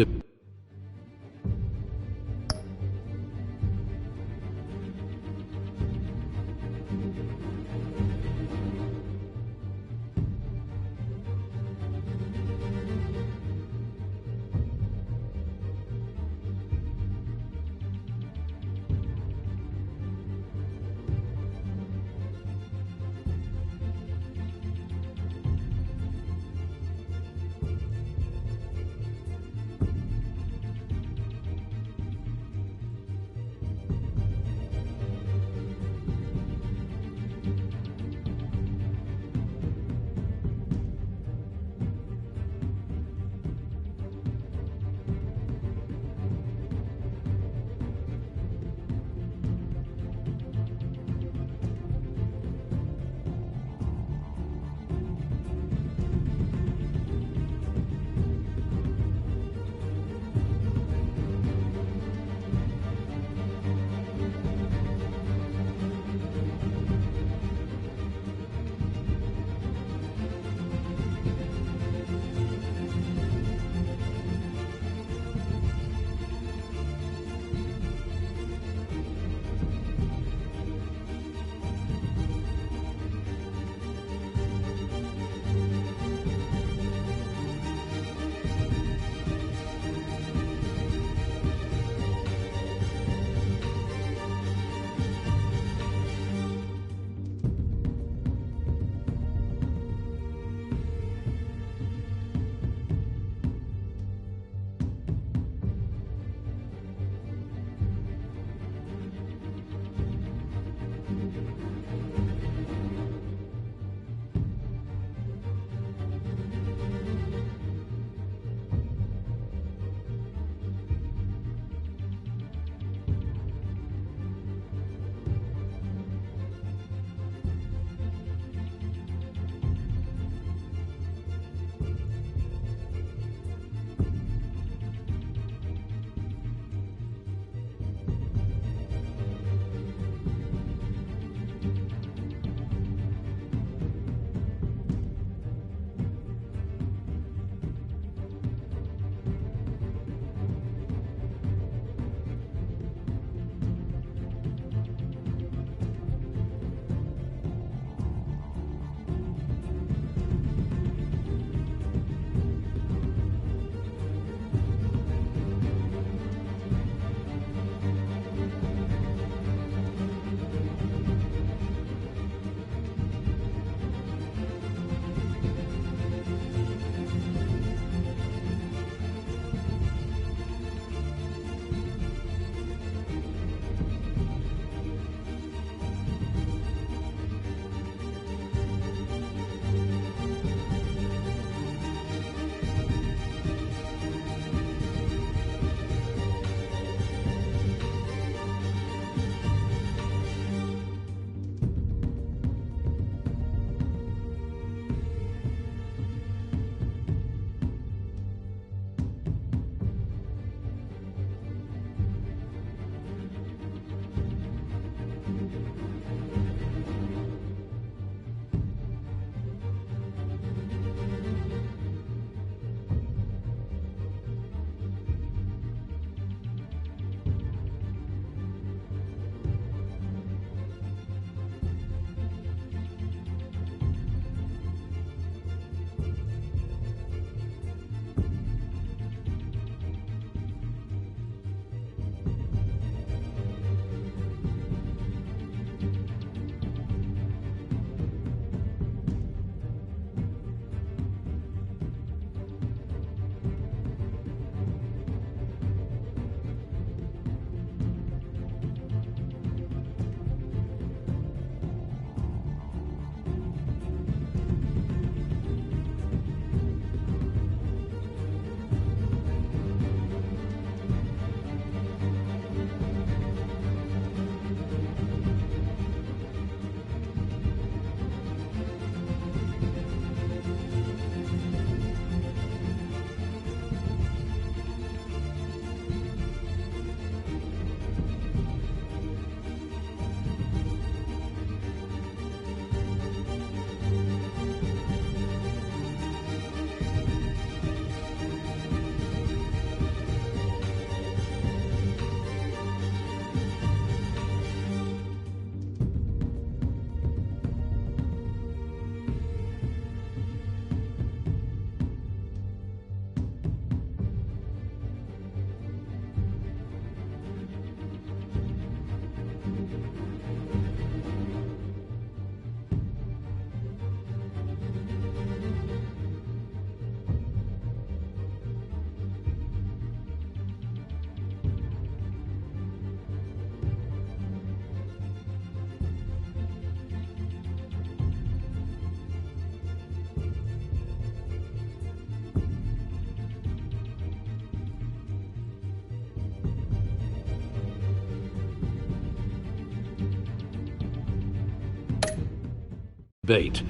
Bait.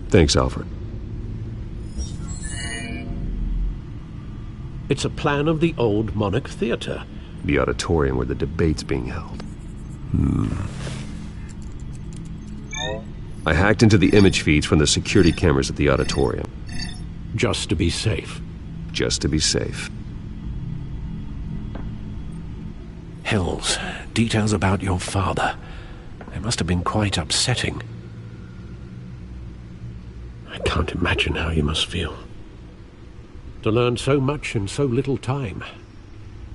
Thanks, Alfred. It's a plan of the old Monarch Theatre. The auditorium where the debate's being held. I hacked into the image feeds from the security cameras at the auditorium. Just to be safe. Just to be safe. Hills, details about your father. They must have been quite upsetting. I can't imagine how you must feel. To learn so much in so little time.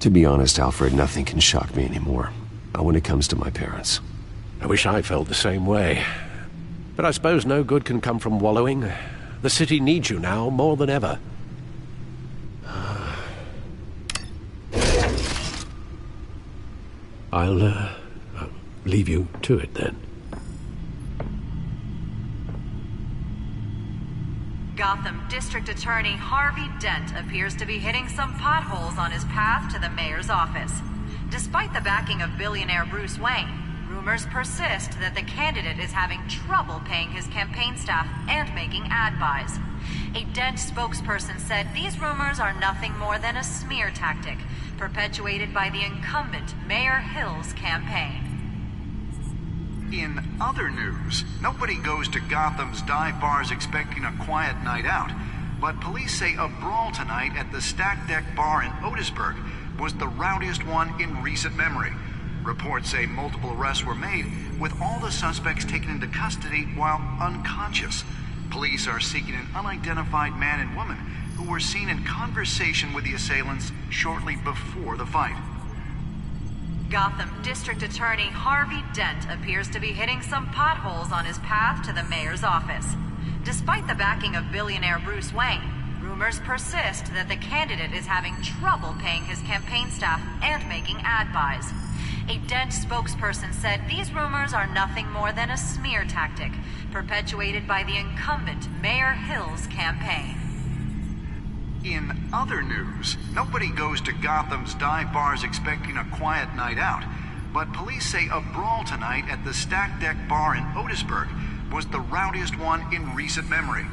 To be honest, Alfred, nothing can shock me anymore. Not when it comes to my parents. I wish I felt the same way. But I suppose no good can come from wallowing. The city needs you now more than ever. I'll leave you to it then. Gotham District Attorney Harvey Dent appears to be hitting some potholes on his path to the mayor's office. Despite the backing of billionaire Bruce Wayne, rumors persist that the candidate is having trouble paying his campaign staff and making ad buys. A Dent spokesperson said these rumors are nothing more than a smear tactic, perpetuated by the incumbent Mayor Hill's campaign. In other news, nobody goes to Gotham's dive bars expecting a quiet night out, but police say a brawl tonight at the Stack Deck Bar in Otisburg was the rowdiest one in recent memory. Reports say multiple arrests were made, with all the suspects taken into custody while unconscious. Police are seeking an unidentified man and woman who were seen in conversation with the assailants shortly before the fight. Gotham District Attorney Harvey Dent appears to be hitting some potholes on his path to the mayor's office. Despite the backing of billionaire Bruce Wayne, rumors persist that the candidate is having trouble paying his campaign staff and making ad buys. A Dent spokesperson said these rumors are nothing more than a smear tactic, perpetuated by the incumbent Mayor Hill's campaign. In other news, nobody goes to Gotham's dive bars expecting a quiet night out, but police say a brawl tonight at the Stack Deck Bar in Otisburg was the rowdiest one in recent memory.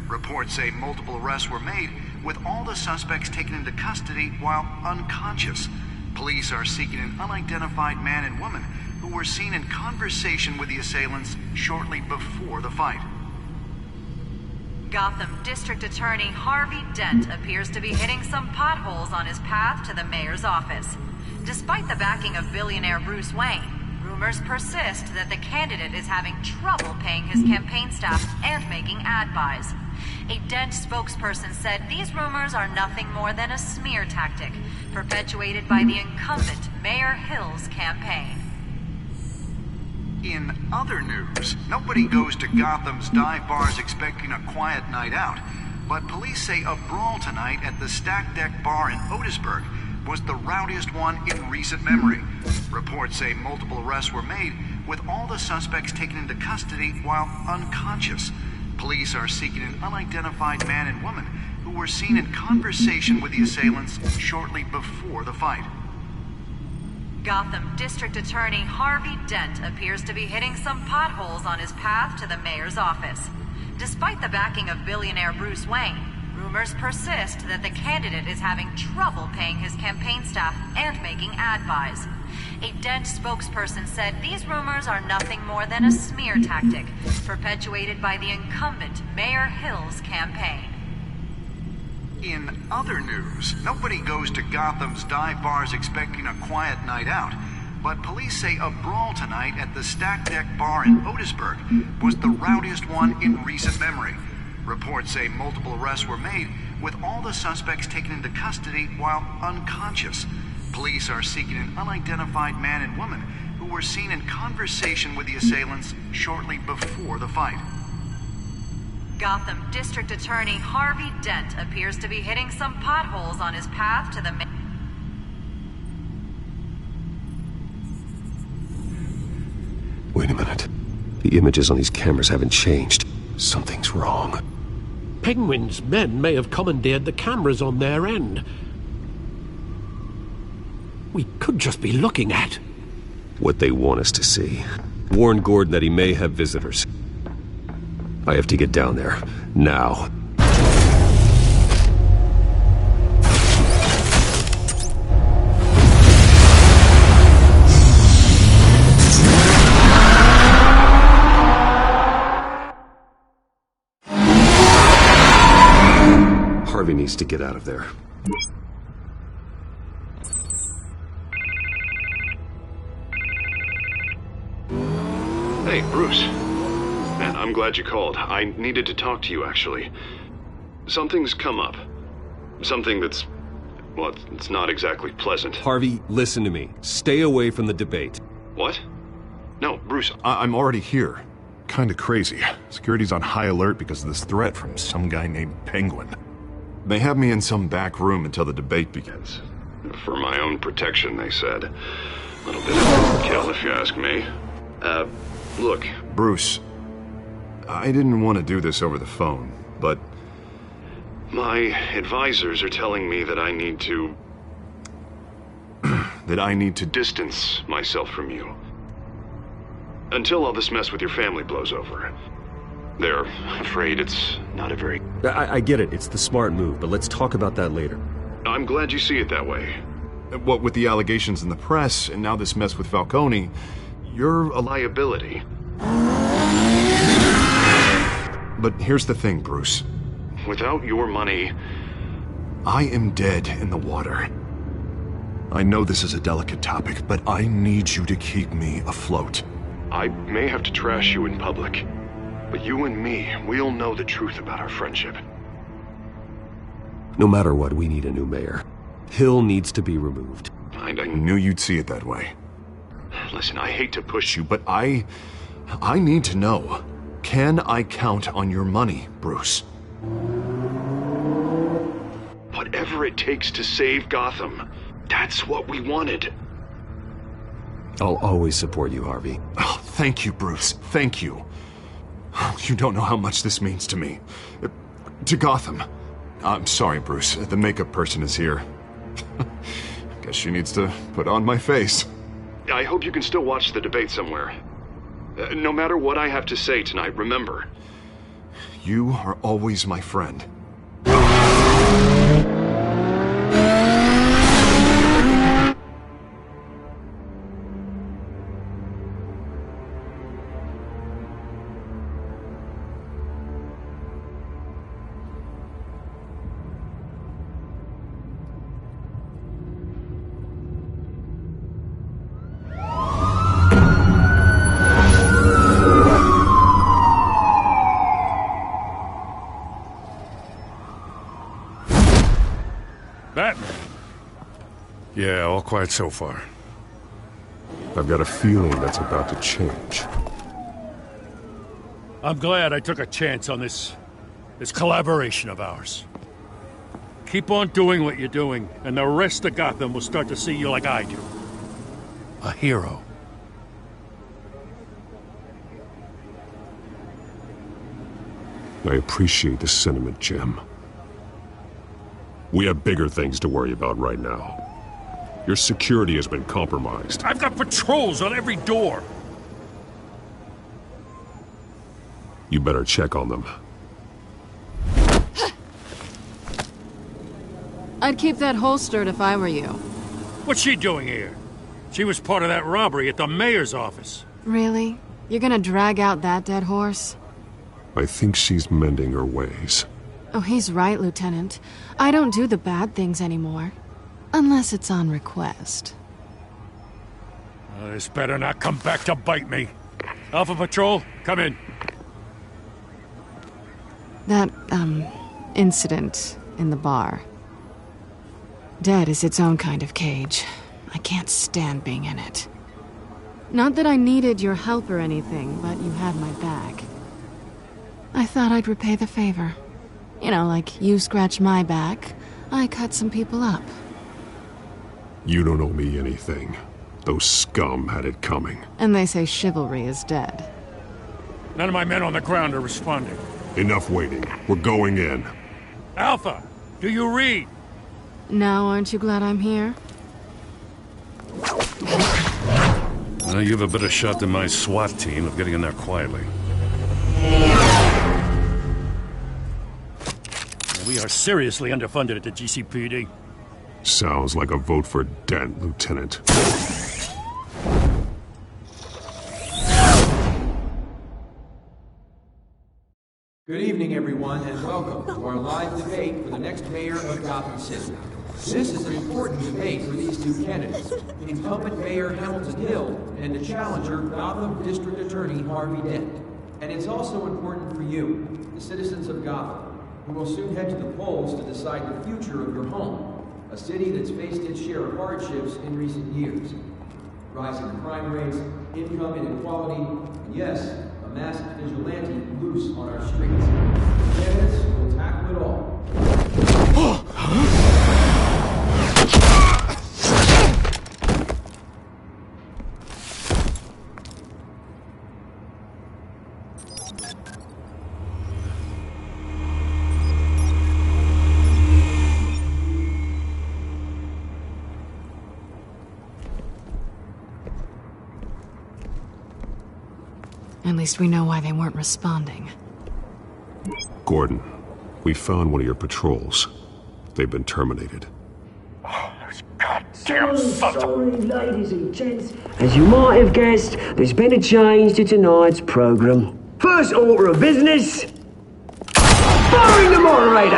Reports say multiple arrests were made, with all the suspects taken into custody while unconscious. Police are seeking an unidentified man and woman who were seen in conversation with the assailants shortly before the fight. Gotham District Attorney Harvey Dent appears to be hitting some potholes on his path to the mayor's office. Despite the backing of billionaire Bruce Wayne, rumors persist that the candidate is having trouble paying his campaign staff and making ad buys. A Dent spokesperson said these rumors are nothing more than a smear tactic, perpetuated by the incumbent Mayor Hill's campaign. In other news, nobody goes to Gotham's dive bars expecting a quiet night out, but police say a brawl tonight at the Stack Deck Bar in Otisburg was the rowdiest one in recent memory. Reports say multiple arrests were made, with all the suspects taken into custody while unconscious. Police are seeking an unidentified man and woman who were seen in conversation with the assailants shortly before the fight. Gotham District Attorney Harvey Dent appears to be hitting some potholes on his path to the mayor's office. Despite the backing of billionaire Bruce Wayne, rumors persist that the candidate is having trouble paying his campaign staff and making ad buys. A Dent spokesperson said these rumors are nothing more than a smear tactic, perpetuated by the incumbent Mayor Hill's campaign. In other news, nobody goes to Gotham's dive bars expecting a quiet night out, but police say a brawl tonight at the Stack Deck Bar in Otisburg was the rowdiest one in recent memory. Reports say multiple arrests were made, with all the suspects taken into custody while unconscious. Police are seeking an unidentified man and woman who were seen in conversation with the assailants shortly before the fight. Gotham District Attorney Harvey Dent appears to be hitting some potholes on his path to the Wait a minute. The images on these cameras haven't changed. Something's wrong. Penguin's men may have commandeered the cameras on their end. We could just be looking at what they want us to see. Warn Gordon that he may have visitors. I have to get down there. Now. Harvey needs to get out of there. Hey, Bruce. Man, I'm glad you called. I needed to talk to you, actually. Something's come up. Something that's... well, it's not exactly pleasant. Harvey, listen to me. Stay away from the debate. What? No, Bruce, I'm already here. Kinda crazy. Security's on high alert because of this threat from some guy named Penguin. They have me in some back room until the debate begins. For my own protection, they said. A little bit of overkill, if you ask me. Look, Bruce, I didn't want to do this over the phone, but my advisors are telling me that I need to... that I need to distance myself from you. Until all this mess with your family blows over. They're afraid it's not a very... I get it. It's the smart move, but let's talk about that later. I'm glad you see it that way. What with the allegations in the press, and now this mess with Falcone, you're a liability. But here's the thing, Bruce. Without your money, I am dead in the water. I know this is a delicate topic, but I need you to keep me afloat. I may have to trash you in public, but you and me, we'll know the truth about our friendship. No matter what, we need a new mayor. Hill needs to be removed. I knew you'd see it that way. Listen, I hate to push you, but I need to know. Can I count on your money, Bruce? Whatever it takes to save Gotham, that's what we wanted. I'll always support you, Harvey. Oh, thank you, Bruce. Thank you. You don't know how much this means to me. To Gotham. I'm sorry, Bruce. The makeup person is here. Guess she needs to put on my face. I hope you can still watch the debate somewhere. No matter what I have to say tonight, remember, you are always my friend. Yeah, all quiet so far. I've got a feeling that's about to change. I'm glad I took a chance on this collaboration of ours. Keep on doing what you're doing, and the rest of Gotham will start to see you like I do. A hero. I appreciate the sentiment, Jim. We have bigger things to worry about right now. Your security has been compromised. I've got patrols on every door. You better check on them. I'd keep that holstered if I were you. What's she doing here? She was part of that robbery at the mayor's office. Really? You're gonna drag out that dead horse? I think she's mending her ways. Oh, he's right, Lieutenant. I don't do the bad things anymore. Unless it's on request. This better not come back to bite me. Alpha Patrol, come in. That, incident in the bar. Dead is its own kind of cage. I can't stand being in it. Not that I needed your help or anything, but you had my back. I thought I'd repay the favor. You know, like you scratch my back, I cut some people up. You don't owe me anything. Those scum had it coming. And they say chivalry is dead. None of my men on the ground are responding. Enough waiting. We're going in. Alpha, do you read? Now, aren't you glad I'm here? You have a better shot than my SWAT team of getting in there quietly. We are seriously underfunded at the GCPD. Sounds like a vote for Dent, Lieutenant. Good evening, everyone, and welcome to our live debate for the next mayor of Gotham City. This is an important debate for these two candidates, incumbent Mayor Hamilton Hill and the challenger, Gotham District Attorney Harvey Dent. And it's also important for you, the citizens of Gotham, who will soon head to the polls to decide the future of your home, a city that's faced its share of hardships in recent years. Rising crime rates, income inequality, and yes, a masked vigilante loose on our streets. Candidates will tackle it all. At least we know why they weren't responding. Gordon, we found one of your patrols. They've been terminated. So sorry, ladies and gents. As you might have guessed, there's been a change to tonight's programme. First order of business, firing the moderator!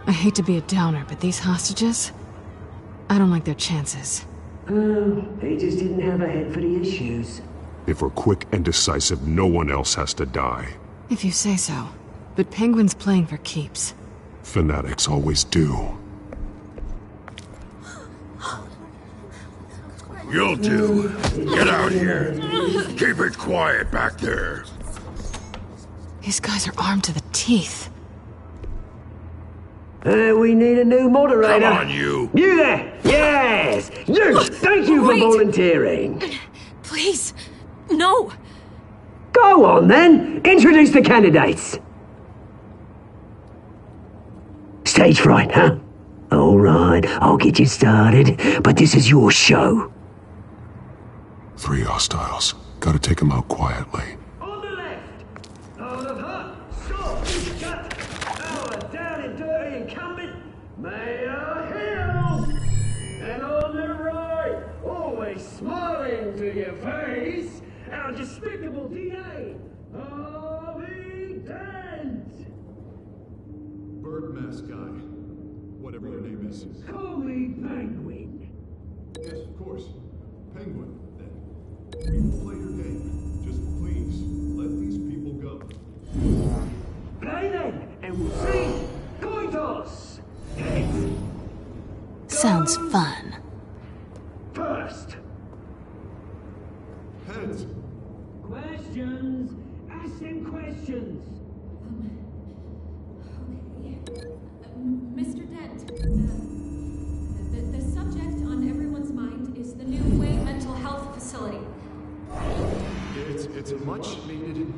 I hate to be a downer, but these hostages, I don't like their chances. Oh, he just didn't have a head for the issues. If we're quick and decisive, no one else has to die. If you say so. But Penguin's playing for keeps. Fanatics always do. You'll do. Get out here. Keep it quiet back there. These guys are armed to the teeth. We need a new moderator. Come on, you. You there! Yes! You! Thank you for volunteering. Please, no. Go on, then. Introduce the candidates. Stage fright, huh? All right, I'll get you started, but this is your show. 3 hostiles. Gotta take them out quietly. On the left, out of hut, stop, shut, our down and dirty incumbent, Mayor Hill. And on the right, always smiling to your face, our despicable DA, Harvey Dent. Bird mask guy. Whatever your name is. Call me Penguin. Yes, of course. Penguin, then. We will play your game. Just please, let these people go. Play then, and we'll see. Coin toss. Sounds fun. First. Heads. Questions. Ask them questions. Mr. Dent, the subject on everyone's mind is the new Wayne mental health facility. It's a much-needed,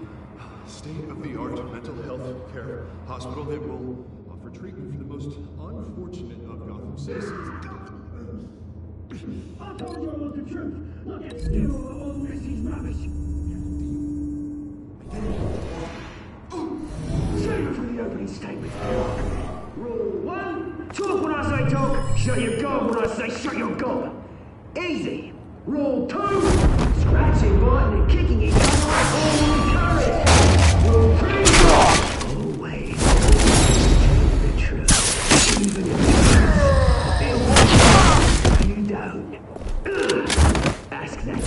state-of-the-art mental health care hospital that will offer treatment for the most unfortunate of Gotham citizens. I told you all the truth. Look at still all Mrs. Rubbish. Save it for the opening statement. Rule 1, talk when I say talk, shut your gob when I say shut your gob. Easy. Rule 2, scratching, biting and kicking each other all encouraged. Rule 3, always tell the truth, even if you don't. Ask that.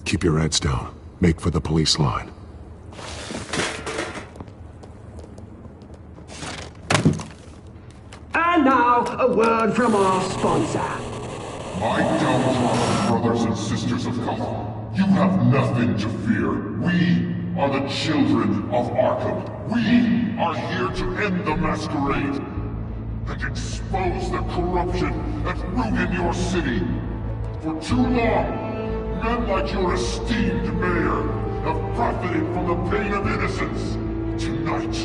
Keep your heads down. Make for the police line. And now, a word from our sponsor. My downtrodden brothers and sisters of Gotham, you have nothing to fear. We are the children of Arkham. We are here to end the masquerade and expose the corruption that ruined your city. For too long, men like your esteemed mayor have profited from the pain of innocence. Tonight,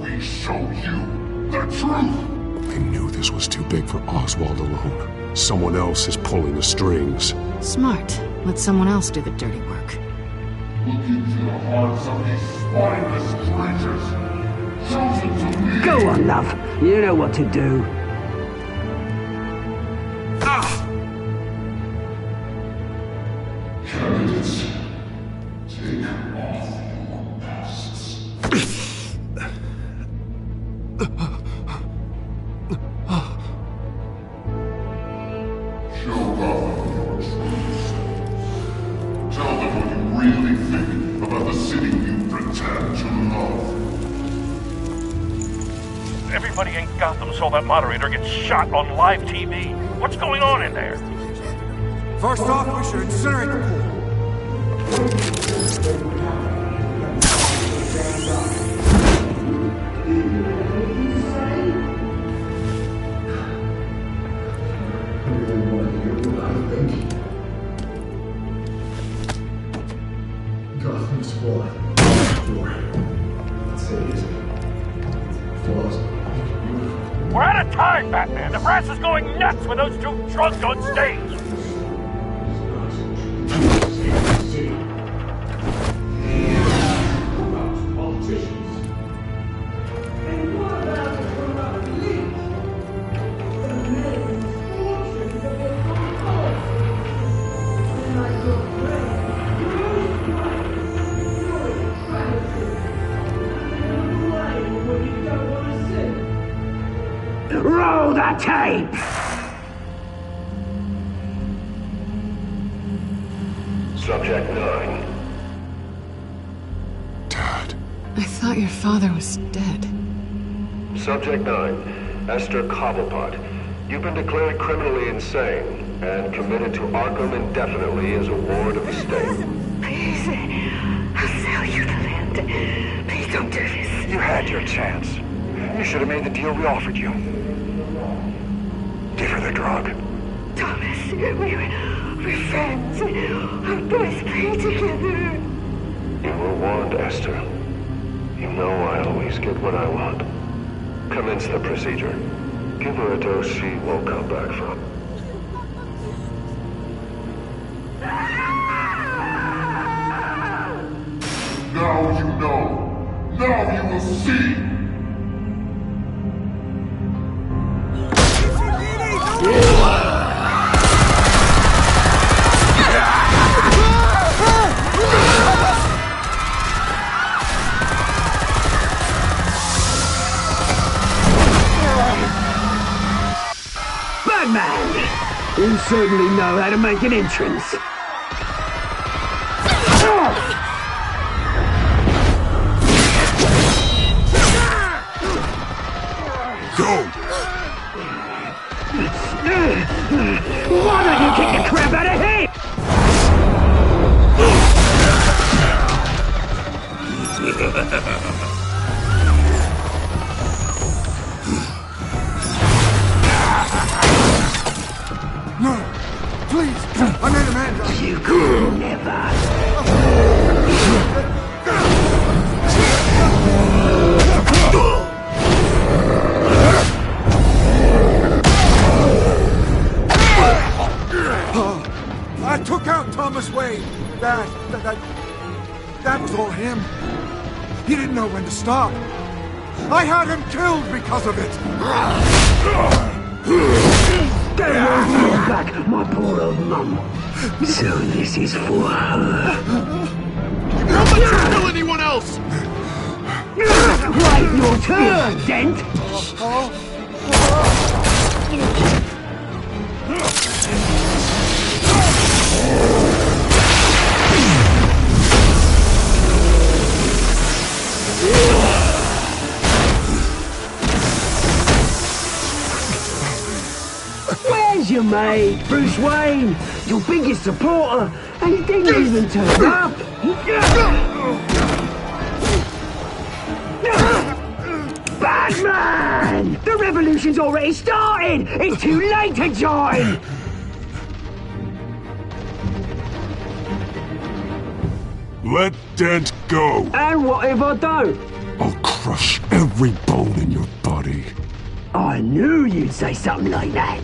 we show you the truth! I knew this was too big for Oswald alone. Someone else is pulling the strings. Smart. Let someone else do the dirty work. Look into the hearts of these spineless creatures, chosen to lead. Go on, love. You know what to do. Candidates, take off your masks. Show Gotham your true selves. Tell them what you really think about the city you pretend to love. Everybody in Gotham saw that moderator get shot on live TV. What's going on in there? First off, we should incinerate the pool. Gotham's floor. We're out of time, Batman. The brass is going nuts with those two drunks on stage. Roll the tape! Subject 9. I thought your father was dead. Subject 9. Esther Cobblepot. You've been declared criminally insane and committed to Arkham indefinitely as a ward of the state. Please, I'll sell you the land. Please don't do this. You had your chance. You should have made the deal we offered you. Give her the drug. Thomas, we're friends. Our boys play together. You were warned, Esther. You know I always get what I want. Commence the procedure. Give her a dose she won't come back from. Now you know. Now you will see. Batman! You certainly know how to make an entrance. Go! Why don't you kick the crap out of him? No! Please! I made a man! You could never! I took out Thomas Wayne. That was all him. He didn't know when to stop. I had him killed because of it. Don't want you back, my poor old mum. So this is for her. Don't let her kill anyone else! Right, your turn, Dent! Where's your mate, Bruce Wayne? Your biggest supporter, and he didn't even turn up. Batman! The revolution's already started! It's too late to join! Let Dent go! And what if I don't? I'll crush every bone in your body. I knew you'd say something like that.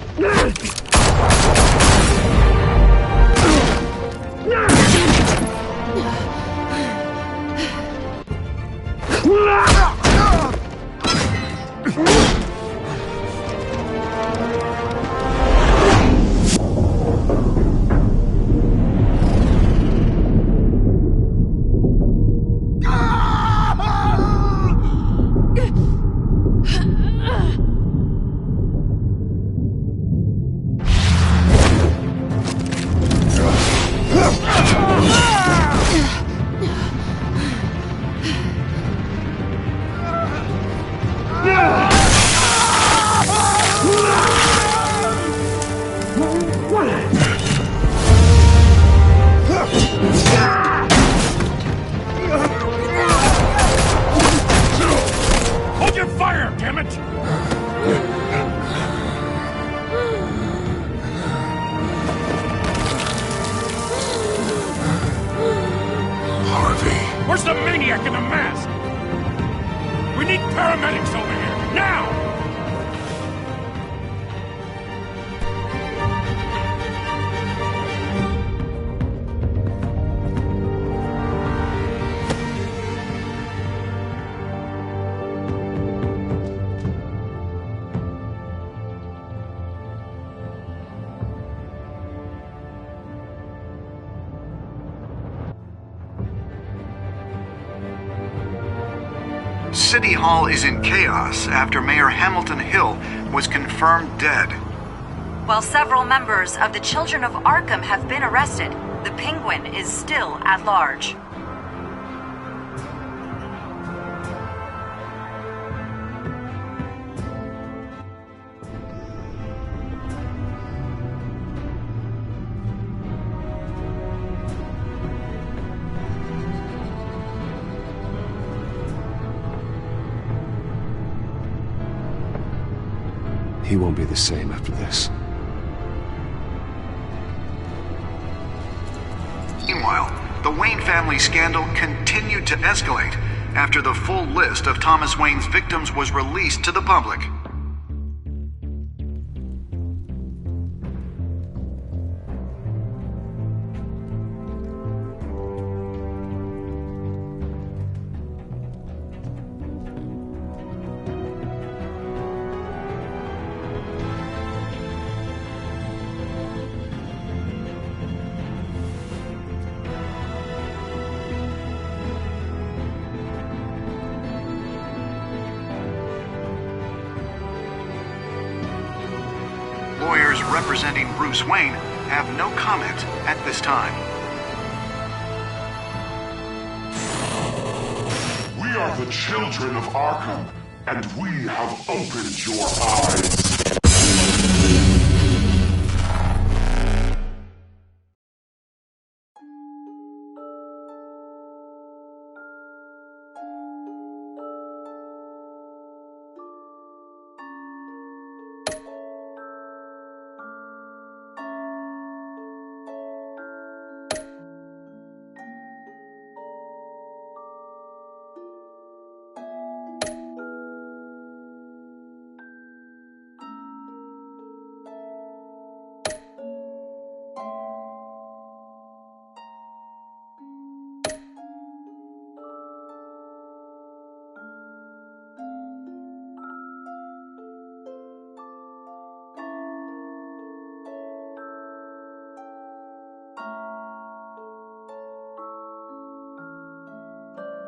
Hold your fire, damn it! Harvey. Where's the maniac in the mask? We need paramedics over here, now! City Hall is in chaos after Mayor Hamilton Hill was confirmed dead. While several members of the Children of Arkham have been arrested, the Penguin is still at large. He won't be the same after this. Meanwhile, the Wayne family scandal continued to escalate after the full list of Thomas Wayne's victims was released to the public. Lawyers representing Bruce Wayne have no comment at this time. We are the children of Arkham, and we have opened your eyes.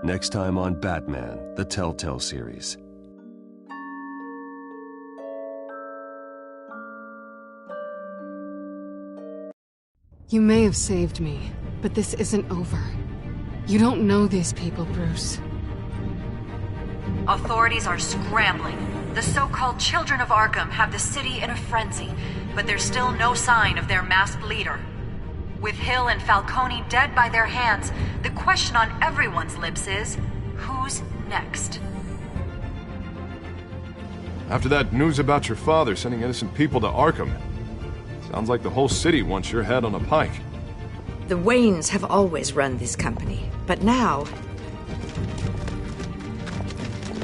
Next time on Batman, the Telltale series. You may have saved me, but this isn't over. You don't know these people, Bruce. Authorities are scrambling. The so-called Children of Arkham have the city in a frenzy, but there's still no sign of their masked leader. With Hill and Falcone dead by their hands, the question on everyone's lips is, who's next? After that news about your father sending innocent people to Arkham, sounds like the whole city wants your head on a pike. The Waynes have always run this company, but now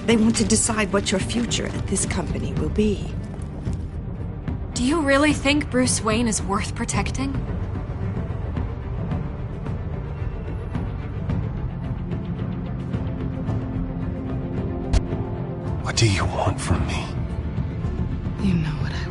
they want to decide what your future at this company will be. Do you really think Bruce Wayne is worth protecting? What do you want from me? You know what I